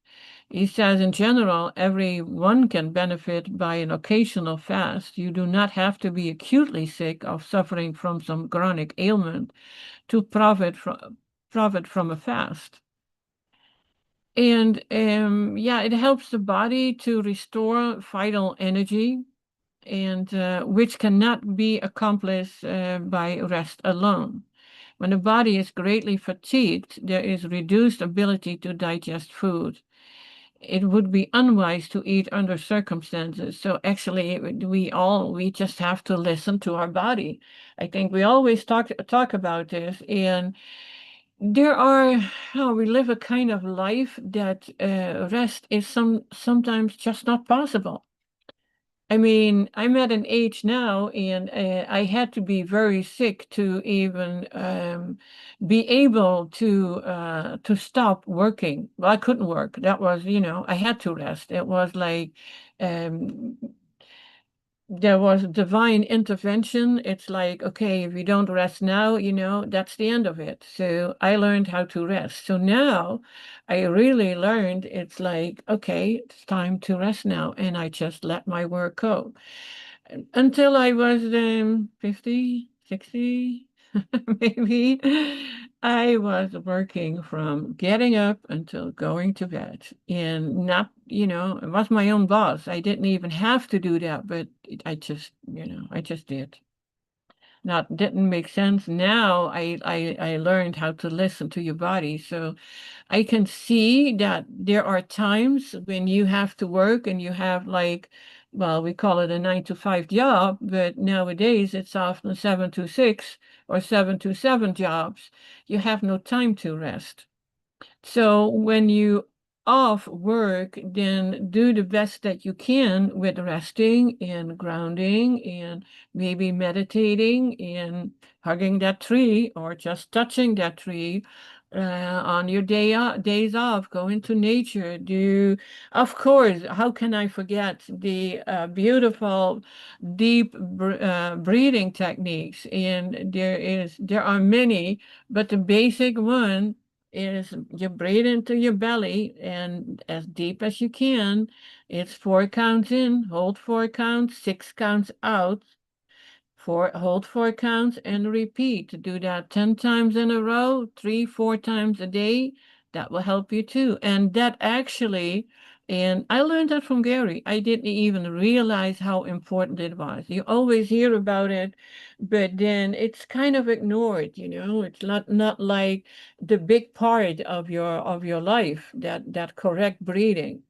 He says, in general, everyone can benefit by an occasional fast. You do not have to be acutely sick or suffering from some chronic ailment to profit from a fast. And yeah, it helps the body to restore vital energy, and which cannot be accomplished by rest alone. When the body is greatly fatigued, there is reduced ability to digest food. It would be unwise to eat under circumstances. So actually, we just have to listen to our body. I think we always talk about this, and there are, oh, we live a kind of life that rest is sometimes just not possible. I mean, I'm at an age now, and I had to be very sick to even be able to stop working. Well, I couldn't work. That was, I had to rest. It was like um, there was divine intervention. It's like, okay, if you don't rest now, that's the end of it. So I learned how to rest. So now I really learned it's like, okay, it's time to rest now. And I just let my work go until I was 50, 60, maybe. I was working from getting up until going to bed and not, I was my own boss. I didn't even have to do that, but I just, I just did. That didn't make sense. Now I learned how to listen to your body. So I can see that there are times when you have to work and you have like, well, we call it a 9 to 5 job, but nowadays it's often 7 to 6 or 7 to 7 jobs. You have no time to rest. So when you off work, then do the best that you can with resting and grounding and maybe meditating and hugging that tree or just touching that tree. On your days off, go into nature. Of course, how can I forget the beautiful deep breathing techniques? And there are many, but the basic one is you breathe into your belly and as deep as you can. It's 4 counts in, hold 4 counts, 6 counts out, hold 4 counts and repeat. Do that 10 times in a row, 3, 4 times a day. That will help you too. And that actually, and I learned that from Gary. I didn't even realize how important it was. You always hear about it, but then it's kind of ignored. It's not like the big part of your life, that correct breathing.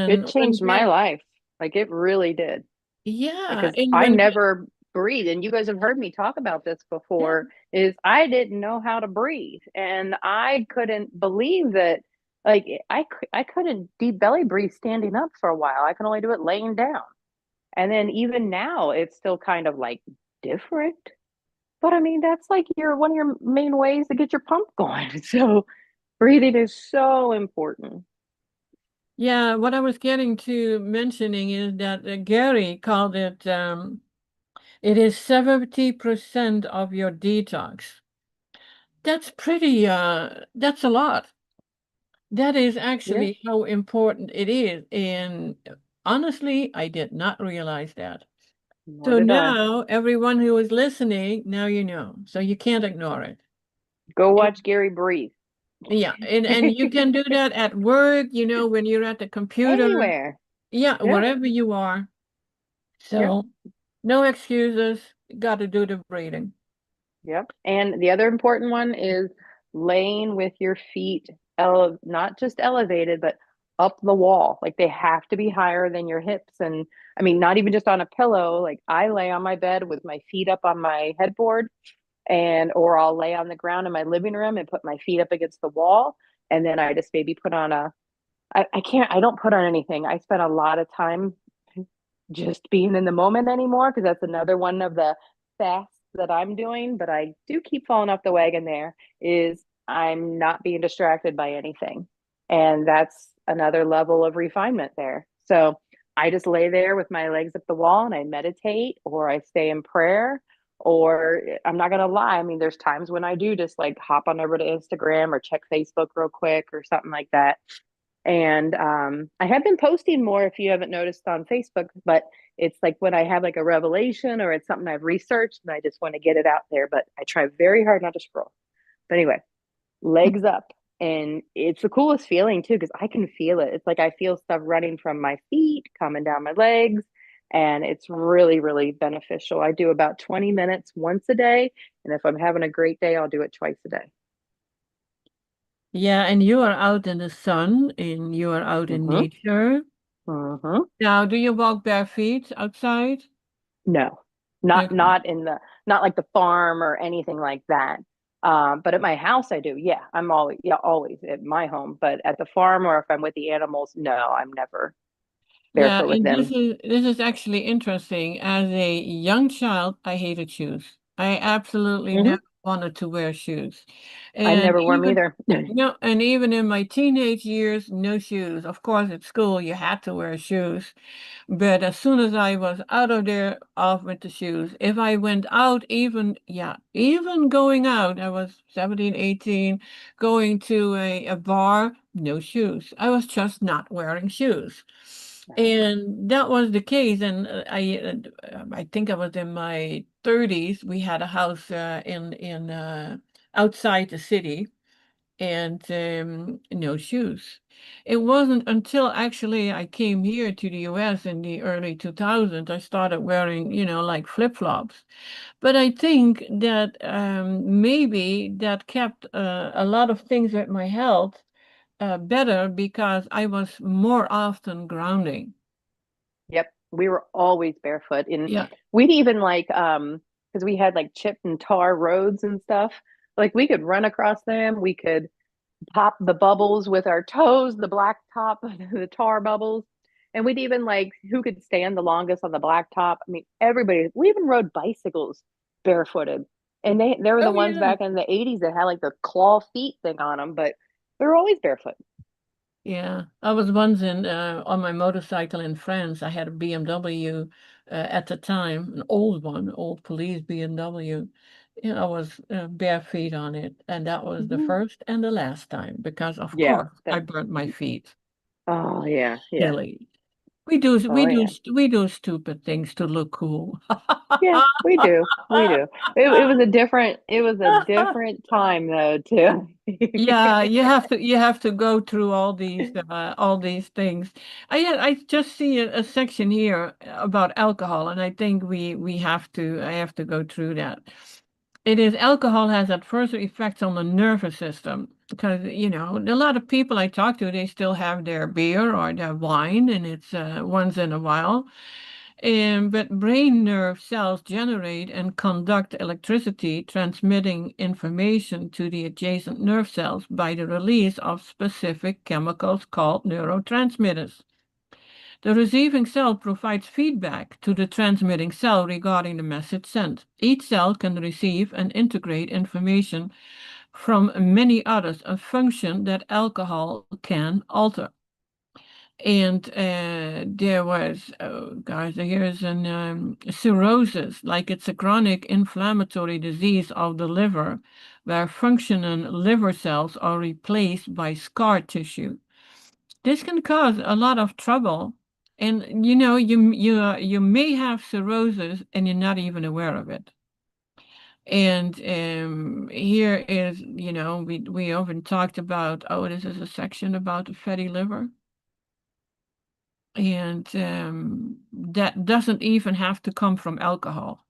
It And when changed my life. Like it really did. yeah, Because and I when never breathe, and you guys have heard me talk about this yeah. before, is I didn't know how to breathe, and I couldn't believe that. Like I couldn't deep belly breathe standing up for a while. I can only do it laying down. And then even now it's still kind of like different. But I mean, that's like your one of your main ways to get your pump going. So breathing is so important. Yeah, what I was getting to mentioning is that Gary called it is 70% of your detox. That's a lot. That is Yeah, actually how important it is. And honestly, I did not realize that. nor So did I. now everyone who is listening, now you know. So you can't ignore it. Go And watch Gary breathe. yeah, and you can do that at work, when you're at the computer. Anywhere. Yeah, Yeah. wherever you are. Yep. So no excuses. Got to do the breathing. Yep. And the other important one is laying with your feet not just elevated, but up the wall. Like they have to be higher than your hips. And I mean, not even just on a pillow. Like I lay on my bed with my feet up on my headboard, and or I'll lay on the ground in my living room and put my feet up against the wall. And then I just maybe put on I can't, I don't put on anything. I spend a lot of time just being in the moment anymore because that's another one of the fasts that I'm doing, but I do keep falling off the wagon there is I'm not being distracted by anything. And that's another level of refinement there. So I just lay there with my legs up the wall and I meditate or I stay in prayer. Or I'm not gonna lie, I mean, there's times when I do just like hop on over to Instagram or check Facebook real quick or something like that. And I have been posting more if you haven't noticed on Facebook, but it's like when I have like a revelation or it's something I've researched and I just want to get it out there. But I try very hard not to scroll. But anyway, legs up. And it's the coolest feeling too, because I can feel it. It's like I feel stuff running from my feet, coming down my legs. And it's really, really beneficial. I do about 20 minutes once a day. And if I'm having a great day, I'll do it twice a day. Yeah, and you are out in the sun and you are out in Mm-hmm. nature. Mm-hmm. Now, do you walk bare feet outside? No, not Okay. not in the not like the farm or anything like that. But at my house, I do. Yeah, I'm always at my home. But at the farm or if I'm with the animals, no, I'm never. Yeah, barefoot with and them. this is actually interesting. As a young child, I hated shoes. I absolutely Hmm. never wanted to wear shoes. I And never wore them even either. and even in my teenage years, no shoes. Of course, at school you had to wear shoes. But as soon as I was out of there, off with the shoes. If I went out, even going out, I was 17, 18, going to a bar, no shoes. I was just not wearing shoes. And that was the case. And I think I was in my 30s. We had a house in outside the city and no shoes. It wasn't until actually I came here to the US in the early 2000s, I started wearing, like flip-flops. But I think that maybe that kept a lot of things with my health better because I was more often grounding. Yep, we were always barefoot, and Yeah. we'd even like because we had like chip and tar roads and stuff. Like we could run across them. We could pop the bubbles with our toes, the black top, the tar bubbles. And we'd even like who could stand the longest on the black top. I mean, everybody, we even rode bicycles barefooted. And they were the Oh, ones yeah. back in the 80s that had like the claw feet thing on them, but they were always barefoot. Yeah, I was once in on my motorcycle in France. I had a BMW at the time, an old one, old police BMW. And I was bare feet on it, and that was the Mhm. first and the last time because, of Yeah. course, I burnt my feet. Oh yeah, yeah. Silly. We do Oh yeah. we do stupid things to look cool. Yeah, we do. We do. It was a different time though too. Yeah, you have to go through all these things. I just see a section here about alcohol, and I think we have to I have to go through that. It is alcohol has adverse effects on the nervous system because a lot of people I talk to they still have their beer or their wine, and it's once in a while. But brain nerve cells generate and conduct electricity, transmitting information to the adjacent nerve cells by the release of specific chemicals called neurotransmitters. The receiving cell provides feedback to the transmitting cell regarding the message sent. Each cell can receive and integrate information from many others, a function that alcohol can alter. And there was, oh guys, here's an cirrhosis, like it's a chronic inflammatory disease of the liver, where functioning liver cells are replaced by scar tissue. This can cause a lot of trouble, and you may have cirrhosis and you're not even aware of it. And here is, we often talked about, oh, this is a section about the fatty liver. And that doesn't even have to come from alcohol.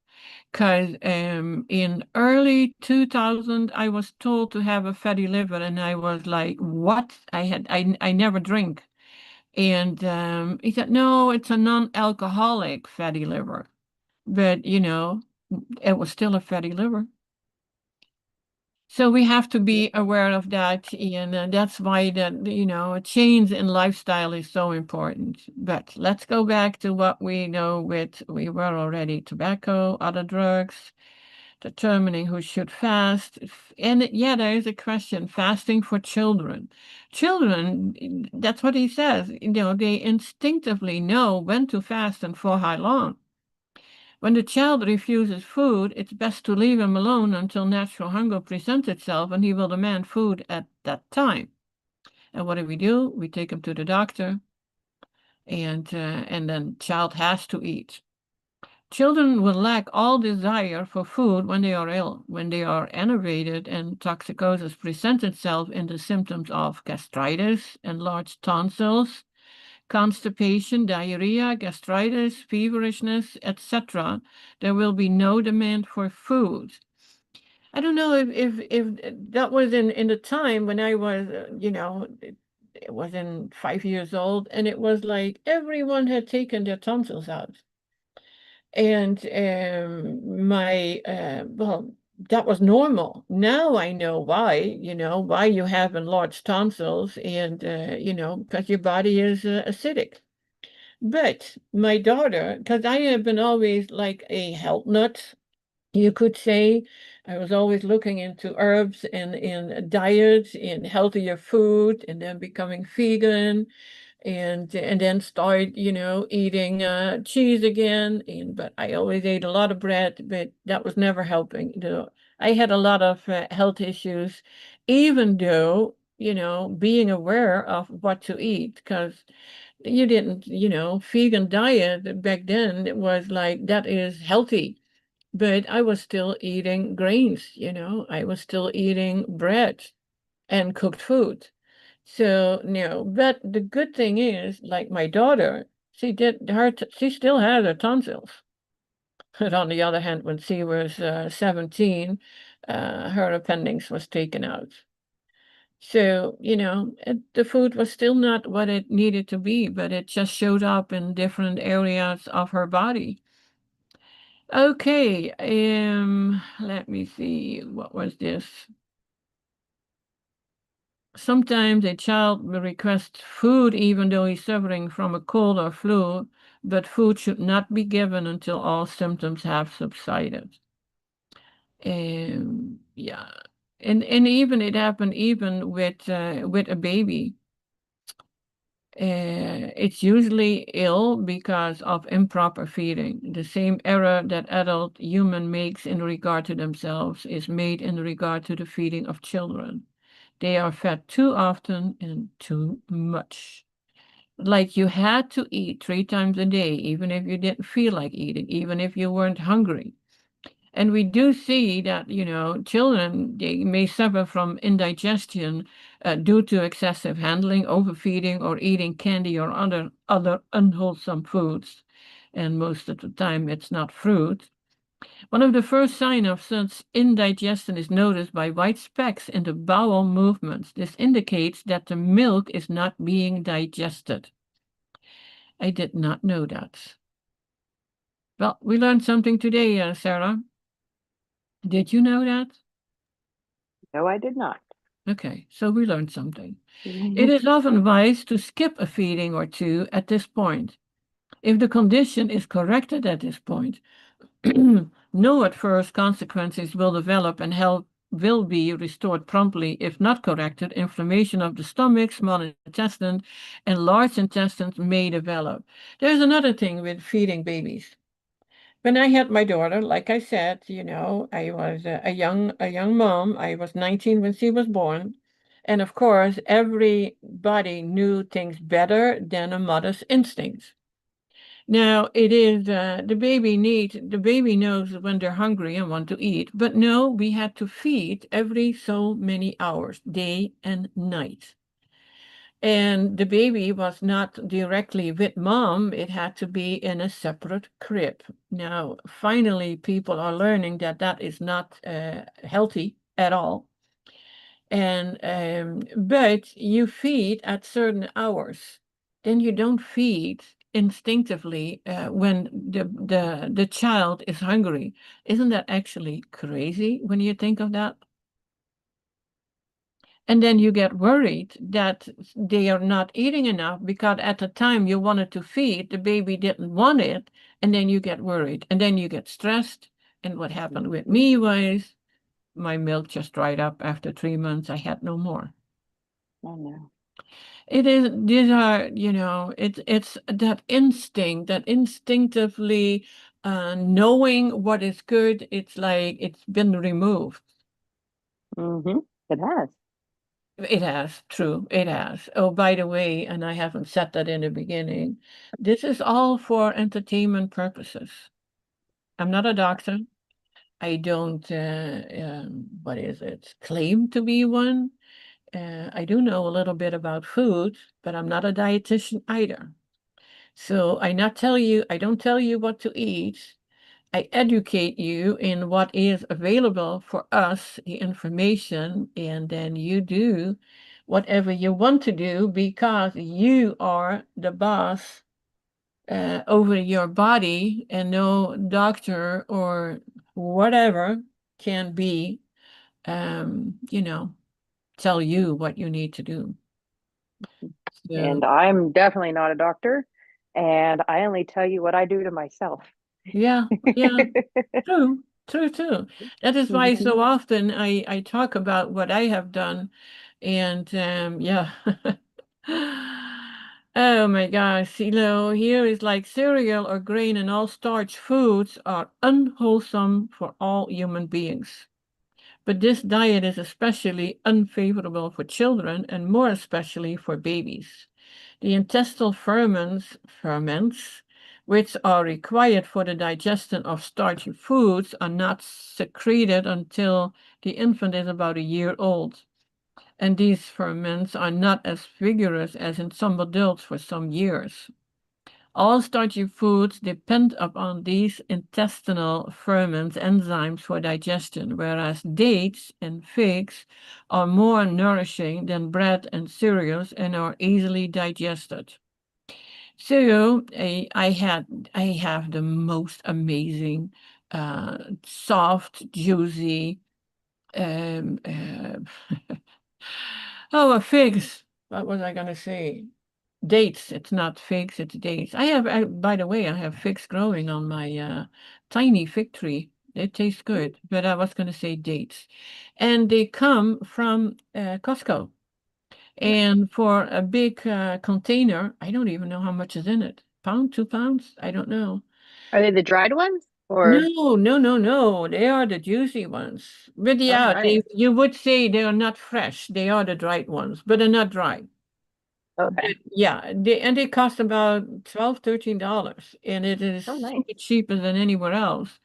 Because in early 2000, I was told to have a fatty liver, and I was like, "What? I never drink." And he said, "No, it's a non-alcoholic fatty liver." But it was still a fatty liver. So we have to Yeah. be aware of that, and that's why that a change in lifestyle is so important. But let's go back to what we know with we were already tobacco, other drugs, determining who should fast. And yeah, there is a question, fasting for children. Children, that's what he says, they instinctively know when to fast and for how long. When the child refuses food, it's best to leave him alone until natural hunger presents itself and he will demand food at that time. And what do? We take him to the doctor and then child has to eat. Children will lack all desire for food when they are ill, when they are enervated, and toxicosis presents itself in the symptoms of gastritis, enlarged tonsils, constipation, diarrhea, gastritis, feverishness, etc. There will be no demand for food. I don't know if that was in the time when I was, it was in 5 years old, and it was like everyone had taken their tonsils out. And well, that was normal. Now I know why, why you have enlarged tonsils and, because your body is acidic. But my daughter, because I have been always like a health nut, you could say. I was always looking into herbs and in diet and healthier food, and then becoming vegan, and then start, eating cheese again. And but I always ate a lot of bread, but that was never helping. I had a lot of health issues, even though, being aware of what to eat, because you didn't, vegan diet back then, it was like that is healthy. But I was still eating grains, I was still eating bread and cooked food. So no, but the good thing is, like my daughter, she still had her tonsils. But on the other hand, when she was 17, her appendix was taken out. So, the food was still not what it needed to be, but it just showed up in different areas of her body. Okay, let me see, what was this? Sometimes a child will request food even though he's suffering from a cold or flu, but food should not be given until all symptoms have subsided. Yeah, and even it happened even with a baby. It's usually ill because of improper feeding. The same error that adult human makes in regard to themselves is made in regard to the feeding of children. They are fed too often and too much. Like you had to eat 3 times a day, even if you didn't feel like eating, even if you weren't hungry. And we do see that, children, they may suffer from indigestion due to excessive handling, overfeeding, or eating candy or other unwholesome foods. And most of the time, it's not fruit. One of the first signs of such indigestion is noticed by white specks in the bowel movements. This indicates that the milk is not being digested. I did not know that. Well, we learned something today, Sarah. Did you know that? No, I did not. Okay, so we learned something. It is often wise to skip a feeding or two at this point. If the condition is corrected at this point, no adverse consequences will develop and health will be restored promptly. If not corrected, inflammation of the stomach, small intestine, and large intestines may develop. There's another thing with feeding babies. When I had my daughter, like I said, I was a young mom. I was 19 when she was born. And of course, everybody knew things better than a mother's instincts. Now, it is the baby knows when they're hungry and want to eat. But no, we had to feed every so many hours, day and night. And the baby was not directly with mom, it had to be in a separate crib. Now, finally, people are learning that that is not healthy at all. And but you feed at certain hours, then you don't feed instinctively when the child is hungry. Isn't that actually crazy when you think of that? And then you get worried that they are not eating enough because at the time you wanted to feed, the baby didn't want it. And then you get worried. And then you get stressed. And what happened with me was my milk just dried up after 3 months. I had no more. Oh no. It is, these are, it's that instinct, that instinctively knowing what is good. It's like it's been removed. Mm-hmm. It has. It has, true, it has. Oh, by the way, and I haven't said that in the beginning, this is all for entertainment purposes. I'm not a doctor. I don't, what is it, claim to be one. I do know a little bit about food, but I'm not a dietitian either. So I don't tell you what to eat. I educate you in what is available for us, the information, and then you do whatever you want to do because you are the boss over your body, and no doctor or whatever can be, tell you what you need to do. So, And I'm definitely not a doctor. and I only tell you what I do to myself. Yeah, yeah, true, true, true. That is why Mhm. so often I talk about what I have done, and yeah. Oh my gosh, here is like cereal or grain and all starch foods are unwholesome for all human beings. But this diet is especially unfavorable for children and more especially for babies. The intestinal ferments, which are required for the digestion of starchy foods, are not secreted until the infant is about a year old. And these ferments are not as vigorous as in some adults for some years. All starchy foods depend upon these intestinal ferments, enzymes for digestion, whereas dates and figs are more nourishing than bread and cereals and are easily digested. So I have the most amazing, soft, juicy, um, uh, figs. What was I gonna say? Dates. It's not figs, it's dates. By the way, I have figs growing on my tiny fig tree. They taste good, but I was going to say dates. And they come from Costco. Yeah. And for a big container, I don't even know how much is in it. Pound, 2 pounds? I don't know. Are they the dried ones or? No, no, no, no. They are the juicy ones. But Oh, yeah, nice. you would say they are not fresh. They are the dried ones, but they're not dry. Okay. Yeah, they cost about 12, $13, and it is Oh, so nice. much cheaper than anywhere else.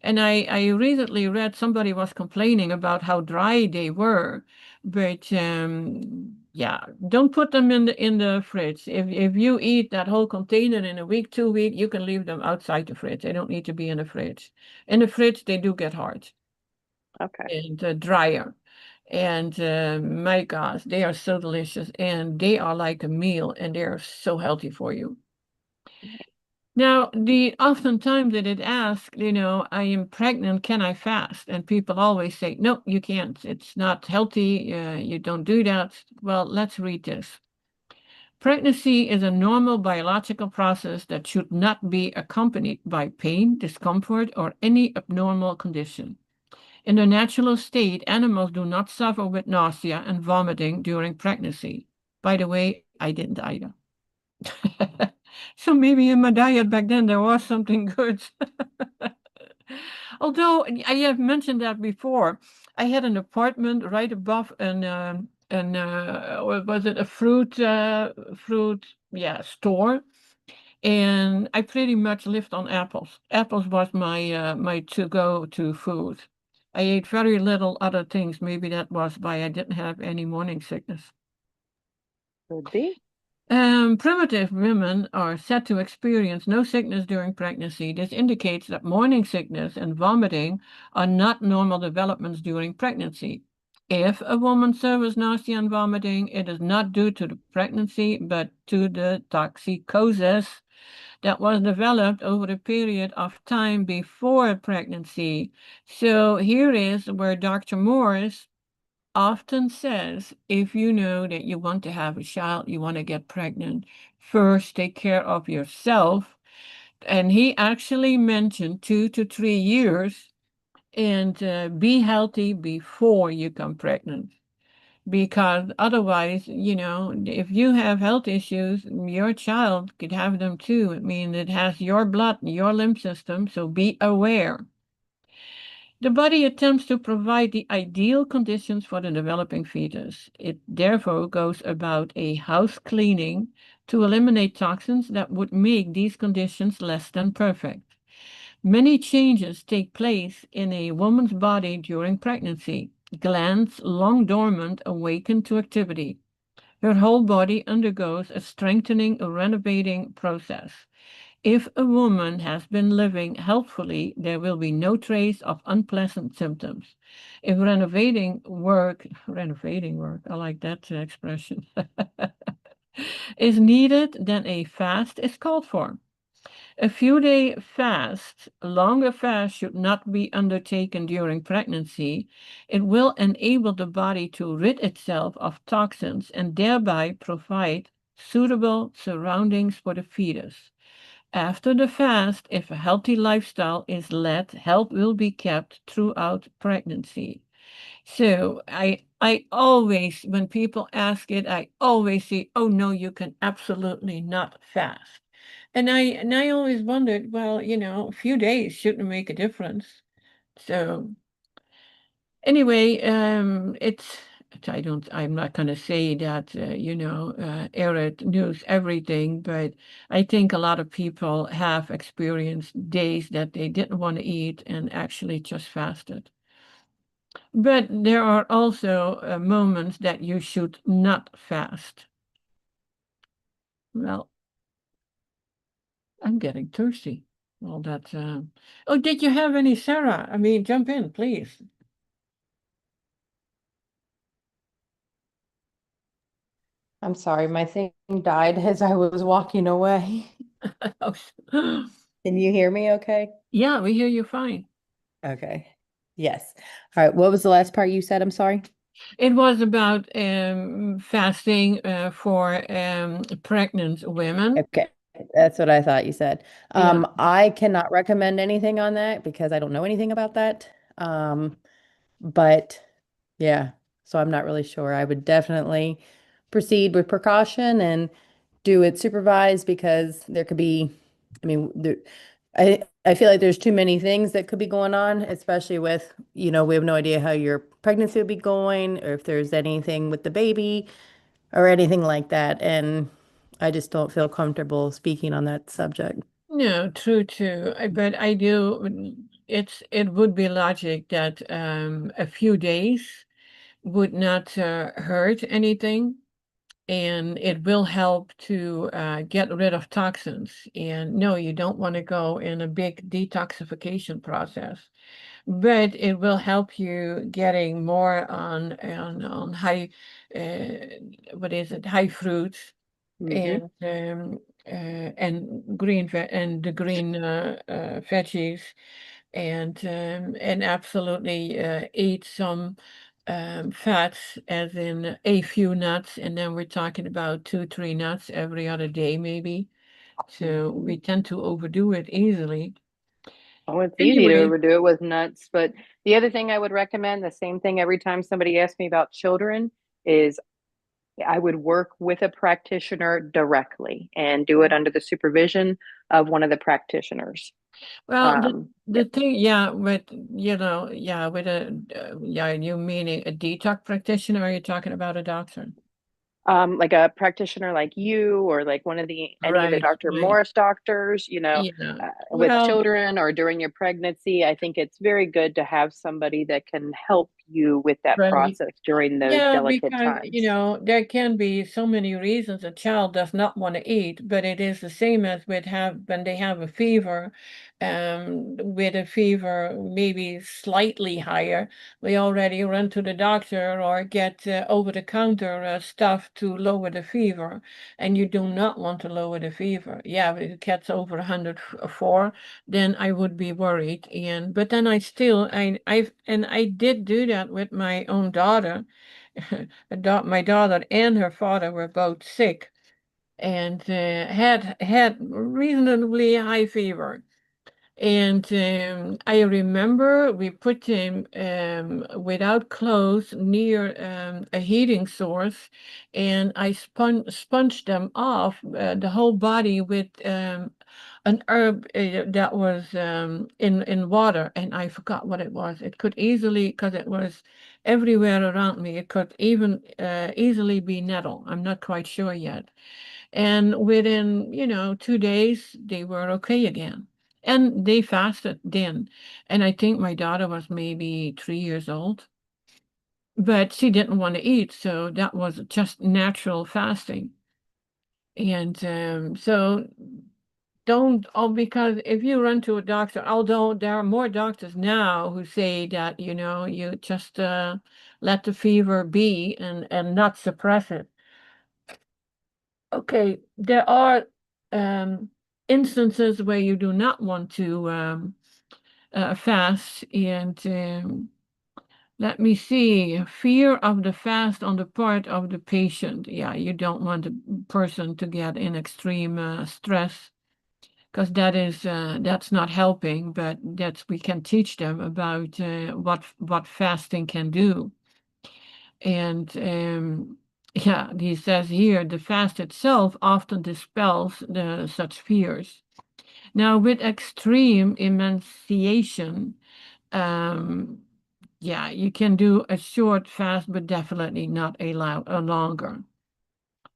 And I recently read somebody was complaining about how dry they were, but yeah, don't put them in the fridge. If you eat that whole container in a week, 2 week, you can leave them outside the fridge. They don't need to be in the fridge. In the fridge, they do get hard Okay. and drier. And my gosh, they are so delicious and they are like a meal and they are so healthy for you. Now, the oftentimes that it asks, I am pregnant, can I fast? And people always say, no, you can't. It's not healthy. You don't do that. Well, let's read this. Pregnancy is a normal biological process that should not be accompanied by pain, discomfort, or any abnormal condition. In their natural state, animals do not suffer with nausea and vomiting during pregnancy. By the way, I didn't either. So maybe in my diet back then there was something good. Although I have mentioned that before, I had an apartment right above what was it, a fruit, store, and I pretty much lived on apples. Apples was my to-go-to food. I ate very little other things. Maybe that was why I didn't have any morning sickness. Could be. Primitive women are said to experience no sickness during pregnancy. This indicates that morning sickness and vomiting are not normal developments during pregnancy. If a woman suffers nausea and vomiting, it is not due to the pregnancy, but to the toxicosis that was developed over a period of time before pregnancy. So here is where Dr. Morris often says, if you know that you want to have a child, you want to get pregnant, first take care of yourself. And he actually mentioned 2 to 3 years and be healthy before you come pregnant. Because otherwise, if you have health issues, your child could have them too. I mean, it has your blood, your lymph system, so be aware. The body attempts to provide the ideal conditions for the developing fetus. It therefore goes about a house cleaning to eliminate toxins that would make these conditions less than perfect. Many changes take place in a woman's body during pregnancy. Glands long dormant awaken to activity. Her whole body undergoes a strengthening, a renovating process. If a woman has been living healthfully, there will be no trace of unpleasant symptoms. If renovating work, I like that expression, is needed, then a fast is called for. A few day fast, longer fast should not be undertaken during pregnancy. It will enable the body to rid itself of toxins and thereby provide suitable surroundings for the fetus. After the fast, if a healthy lifestyle is led, health will be kept throughout pregnancy. So I always, when people ask it, I always say, oh no, you can absolutely not fast. And I always wondered, well, a few days shouldn't make a difference. So anyway, I'm not going to say that, Erid knows everything, but I think a lot of people have experienced days that they didn't want to eat and actually just fasted. But there are also moments that you should not fast. Well, I'm getting thirsty. Well, that's, oh, did you have any, Sarah? I mean, jump in, please. I'm sorry, my thing died as I was walking away. Can you hear me okay? Yeah, we hear you fine. Okay. Yes. All right. What was the last part you said? I'm sorry. It was about fasting for pregnant women. Okay. That's what I thought you said. Yeah. I cannot recommend anything on that because I don't know anything about that. But yeah, so I'm not really sure. I would definitely proceed with precaution and do it supervised because there could be, I mean, I feel like there's too many things that could be going on, especially with, we have no idea how your pregnancy will be going or if there's anything with the baby or anything like that. And I just don't feel comfortable speaking on that subject. No, true, too. But I do, it would be logic that a few days would not hurt anything, and it will help to get rid of toxins. And no, you don't want to go in a big detoxification process, but it will help you getting more on high, what is it, high fruits Mm-hmm. and and the green veggies, and absolutely eat some fats, as in a few nuts, and then we're talking about 2, 3 nuts every other day, maybe. So we tend to overdo it easily. Oh, it's easy to Anyway, overdo it with nuts. But the other thing I would recommend, the same thing every time somebody asks me about children, is I would work with a practitioner directly and do it under the supervision of one of the practitioners. well, the Yep. thing, yeah, with yeah, with yeah, you meaning a detox practitioner? Or are you talking about a doctor? Like a practitioner like you, or like any of the Right, Dr. right. Morris doctors, Yeah. with Well, children or during your pregnancy. I think it's very good to have somebody that can help you with that right. process during those Yeah, delicate because times. there can be so many reasons a child does not want to eat, but it is the same as with have when they have a fever, with a fever maybe slightly higher, we already run to the doctor or get over-the-counter stuff to lower the fever, and you do not want to lower the fever. Yeah, if it gets over 104, then I would be worried. And but then I did do that with my own daughter. My daughter and her father were both sick and had reasonably high fever. And I remember we put him without clothes near a heating source, and I sponged them off the whole body with an herb that was in water, and I forgot what it was. It could easily, because it was everywhere around me, it could even easily be nettle. I'm not quite sure yet. And within, 2 days, they were okay again. And they fasted then. And I think my daughter was maybe 3 years old, but she didn't want to eat. So that was just natural fasting. And so don't, oh, because if you run to a doctor, although there are more doctors now who say that, you just let the fever be and not suppress it. Okay, there are instances where you do not want to fast, and Let me see. Fear of the fast on the part of the patient. Yeah, you don't want the person to get in extreme stress, because that's not helping. But we can teach them about what fasting can do. And yeah, he says here the fast itself often dispels such fears. Now, with extreme emaciation, yeah, you can do a short fast, but definitely not a longer.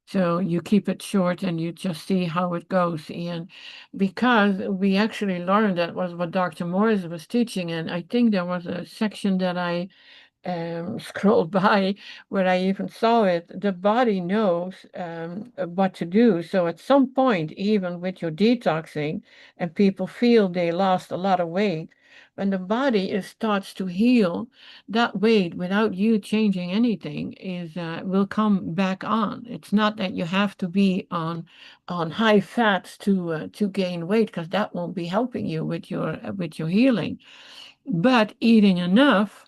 So you keep it short and you just see how it goes. And because we actually learned that was what Dr. Morris was teaching, and I think there was a section that I scrolled by where I even saw it. The body knows what to do. So at some point, even with your detoxing, and people feel they lost a lot of weight, when the body starts to heal, that weight without you changing anything will come back on. It's not that you have to be on high fats to gain weight, because that won't be helping you with your healing. But eating enough,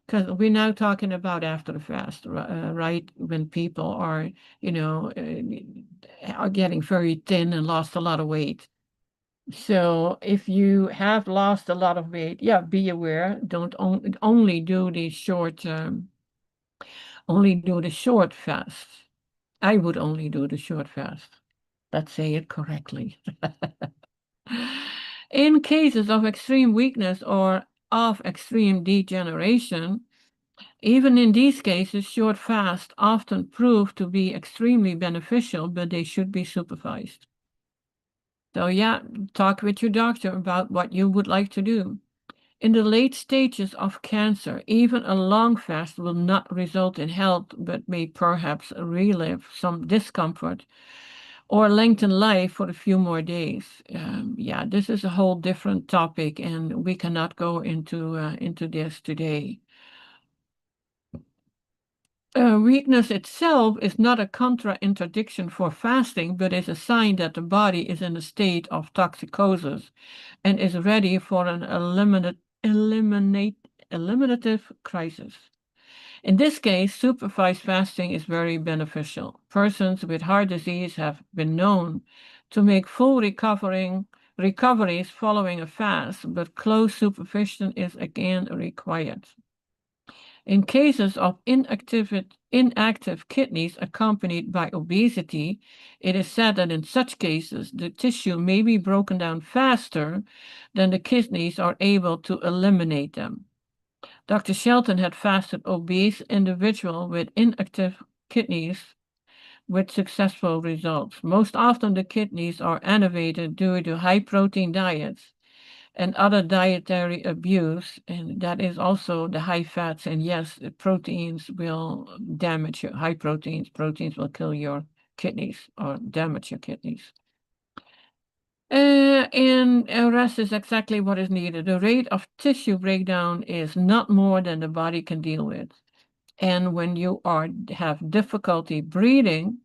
because we're now talking about after the fast, right? When people are, are getting very thin and lost a lot of weight. So if you have lost a lot of weight, yeah, be aware. Don't only do the short fast. I would only do the short fast. Let's say it correctly. In cases of extreme weakness or of extreme degeneration, even in these cases, short fasts often prove to be extremely beneficial, but they should be supervised. So yeah, talk with your doctor about what you would like to do. In the late stages of cancer, even a long fast will not result in health, but may perhaps relieve some discomfort or lengthen life for a few more days. Yeah, this is a whole different topic, and we cannot go into this today. Weakness itself is not a contraindication for fasting, but is a sign that the body is in a state of toxicosis and is ready for an eliminative crisis. In this case, supervised fasting is very beneficial. Persons with heart disease have been known to make full recoveries following a fast, but close supervision is again required. In cases of inactive kidneys accompanied by obesity, it is said that in such cases the tissue may be broken down faster than the kidneys are able to eliminate them. Dr. Shelton had fasted obese individual with inactive kidneys with successful results. Most often the kidneys are innervated due to high protein diets and other dietary abuse, and that is also the high fats. And yes, the proteins will damage your high proteins. Proteins will kill your kidneys or damage your kidneys. And rest is exactly what is needed. The rate of tissue breakdown is not more than the body can deal with. And when you have difficulty breathing,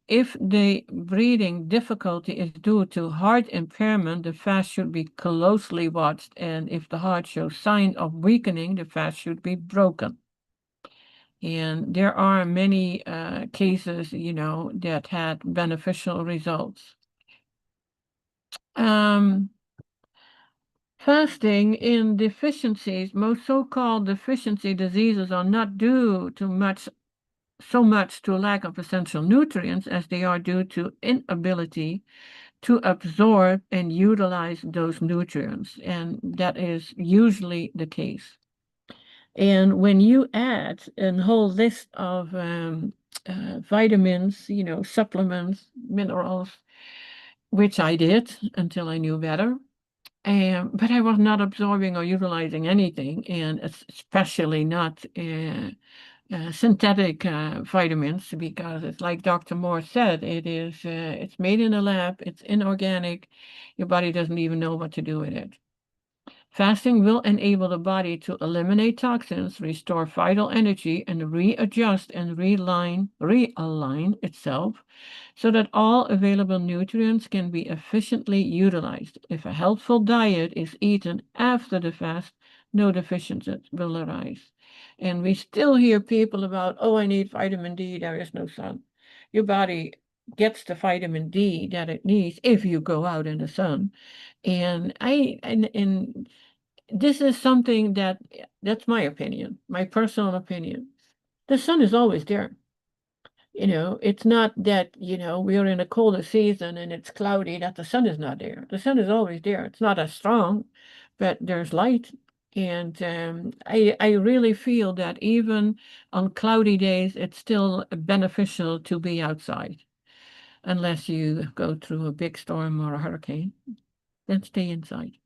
if the breathing difficulty is due to heart impairment, the fast should be closely watched. And if the heart shows signs of weakening, the fast should be broken. And there are many cases, that had beneficial results. Fasting in deficiencies, most so-called deficiency diseases are not due to so much to lack of essential nutrients as they are due to inability to absorb and utilize those nutrients. And that is usually the case. And when you add a whole list of vitamins, supplements, minerals, which I did until I knew better, but I was not absorbing or utilizing anything, and especially not synthetic vitamins, because it's like Dr. Moore said, it's made in a lab, it's inorganic, your body doesn't even know what to do with it. Fasting will enable the body to eliminate toxins, restore vital energy, and readjust and realign itself so that all available nutrients can be efficiently utilized. If a healthful diet is eaten after the fast, no deficiencies will arise. And we still hear people about, oh, I need vitamin D, there is no sun. Your body gets the vitamin D that it needs if you go out in the sun. And this is something that's my opinion, my personal opinion. The sun is always there. It's not that, we're in a colder season and it's cloudy that the sun is not there. The sun is always there. It's not as strong, but there's light. And I really feel that even on cloudy days, it's still beneficial to be outside, unless you go through a big storm or a hurricane, then stay inside.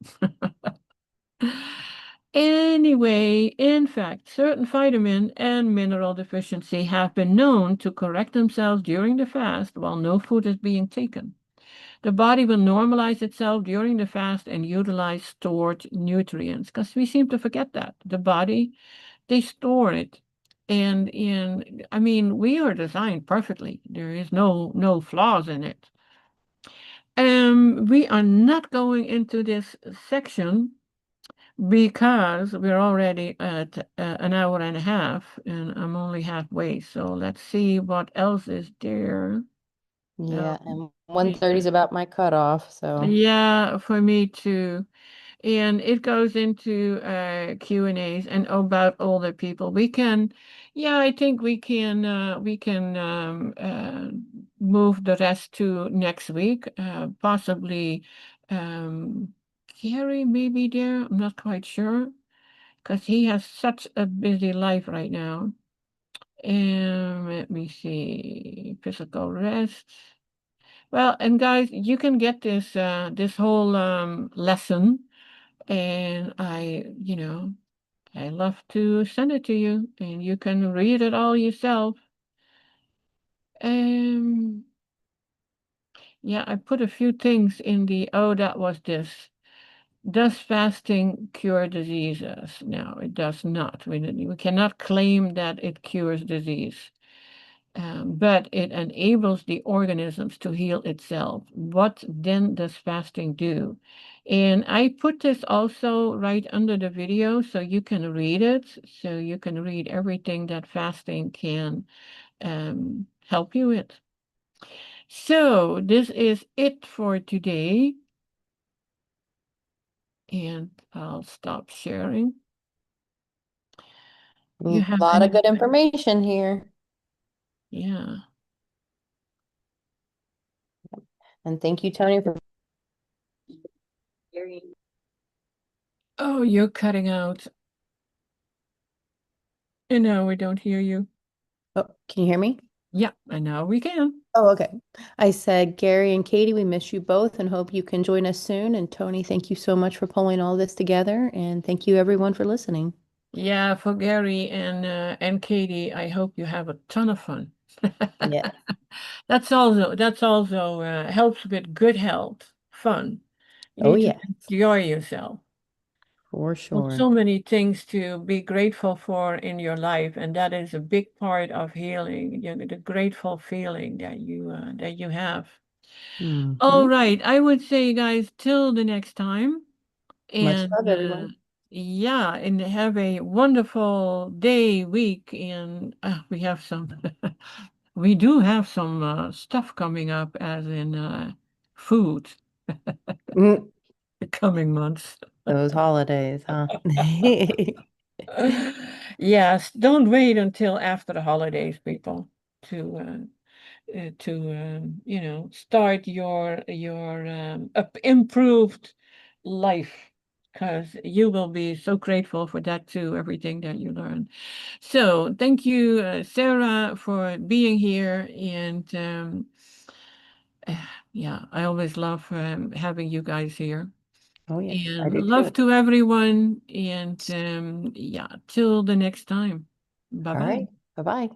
Anyway, in fact, certain vitamin and mineral deficiency have been known to correct themselves during the fast while no food is being taken. The body will normalize itself during the fast and utilize stored nutrients, because we seem to forget that. The body, they store it. I mean, we are designed perfectly. There is no flaws in it. We are not going into this section because we're already at an hour and a half, and I'm only halfway. So let's see what else is there. Yeah, and Yeah, 1:30 is about my cutoff, so yeah, for me too. And it goes into Q&As and about older people. Yeah, I think we can move the rest to next week. Possibly Gary may be there. I'm not quite sure because he has such a busy life right now. And let me see, physical rest. Well, and guys, you can get this whole lesson, and I love to send it to you, and you can read it all yourself. Um, yeah, I put a few things in that was this. Does fasting cure diseases? No, it does not. We cannot claim that it cures disease. But it enables the organisms to heal itself. What then does fasting do? And I put this also right under the video so you can read it, so you can read everything that fasting can help you with. So this is it for today, and I'll stop sharing. You a have lot of good any? information here. Yeah. And thank you, Toni, for Oh, you're cutting out. And now we don't hear you. Oh, can you hear me? Yeah, and now we can. Oh, okay. I said, Gary and Katie, we miss you both and hope you can join us soon. And Toni, thank you so much for pulling all this together. And thank you everyone for listening. Yeah, for Gary and Katie, I hope you have a ton of fun. Yeah. That's also helps with good health, fun. You Oh, need to yeah, enjoy yourself. for There's sure. so many things to be grateful for in your life, and that is a big part of healing. The grateful feeling that you have. All Mhm. right, I would say, guys, till the next time. Much And love, everyone. yeah, and have a wonderful day, week. And we do have some stuff coming up, as in food, Mm, the coming months. those holidays, huh? Yes, don't wait until after the holidays, people, to start your improved life, because you will be so grateful for that too, everything that you learn. So thank you, Sarah, for being here. And yeah, I always love having you guys here. Oh, yes, I And do love too. to everyone. And yeah, till the next time. Bye All bye. right. Bye-bye.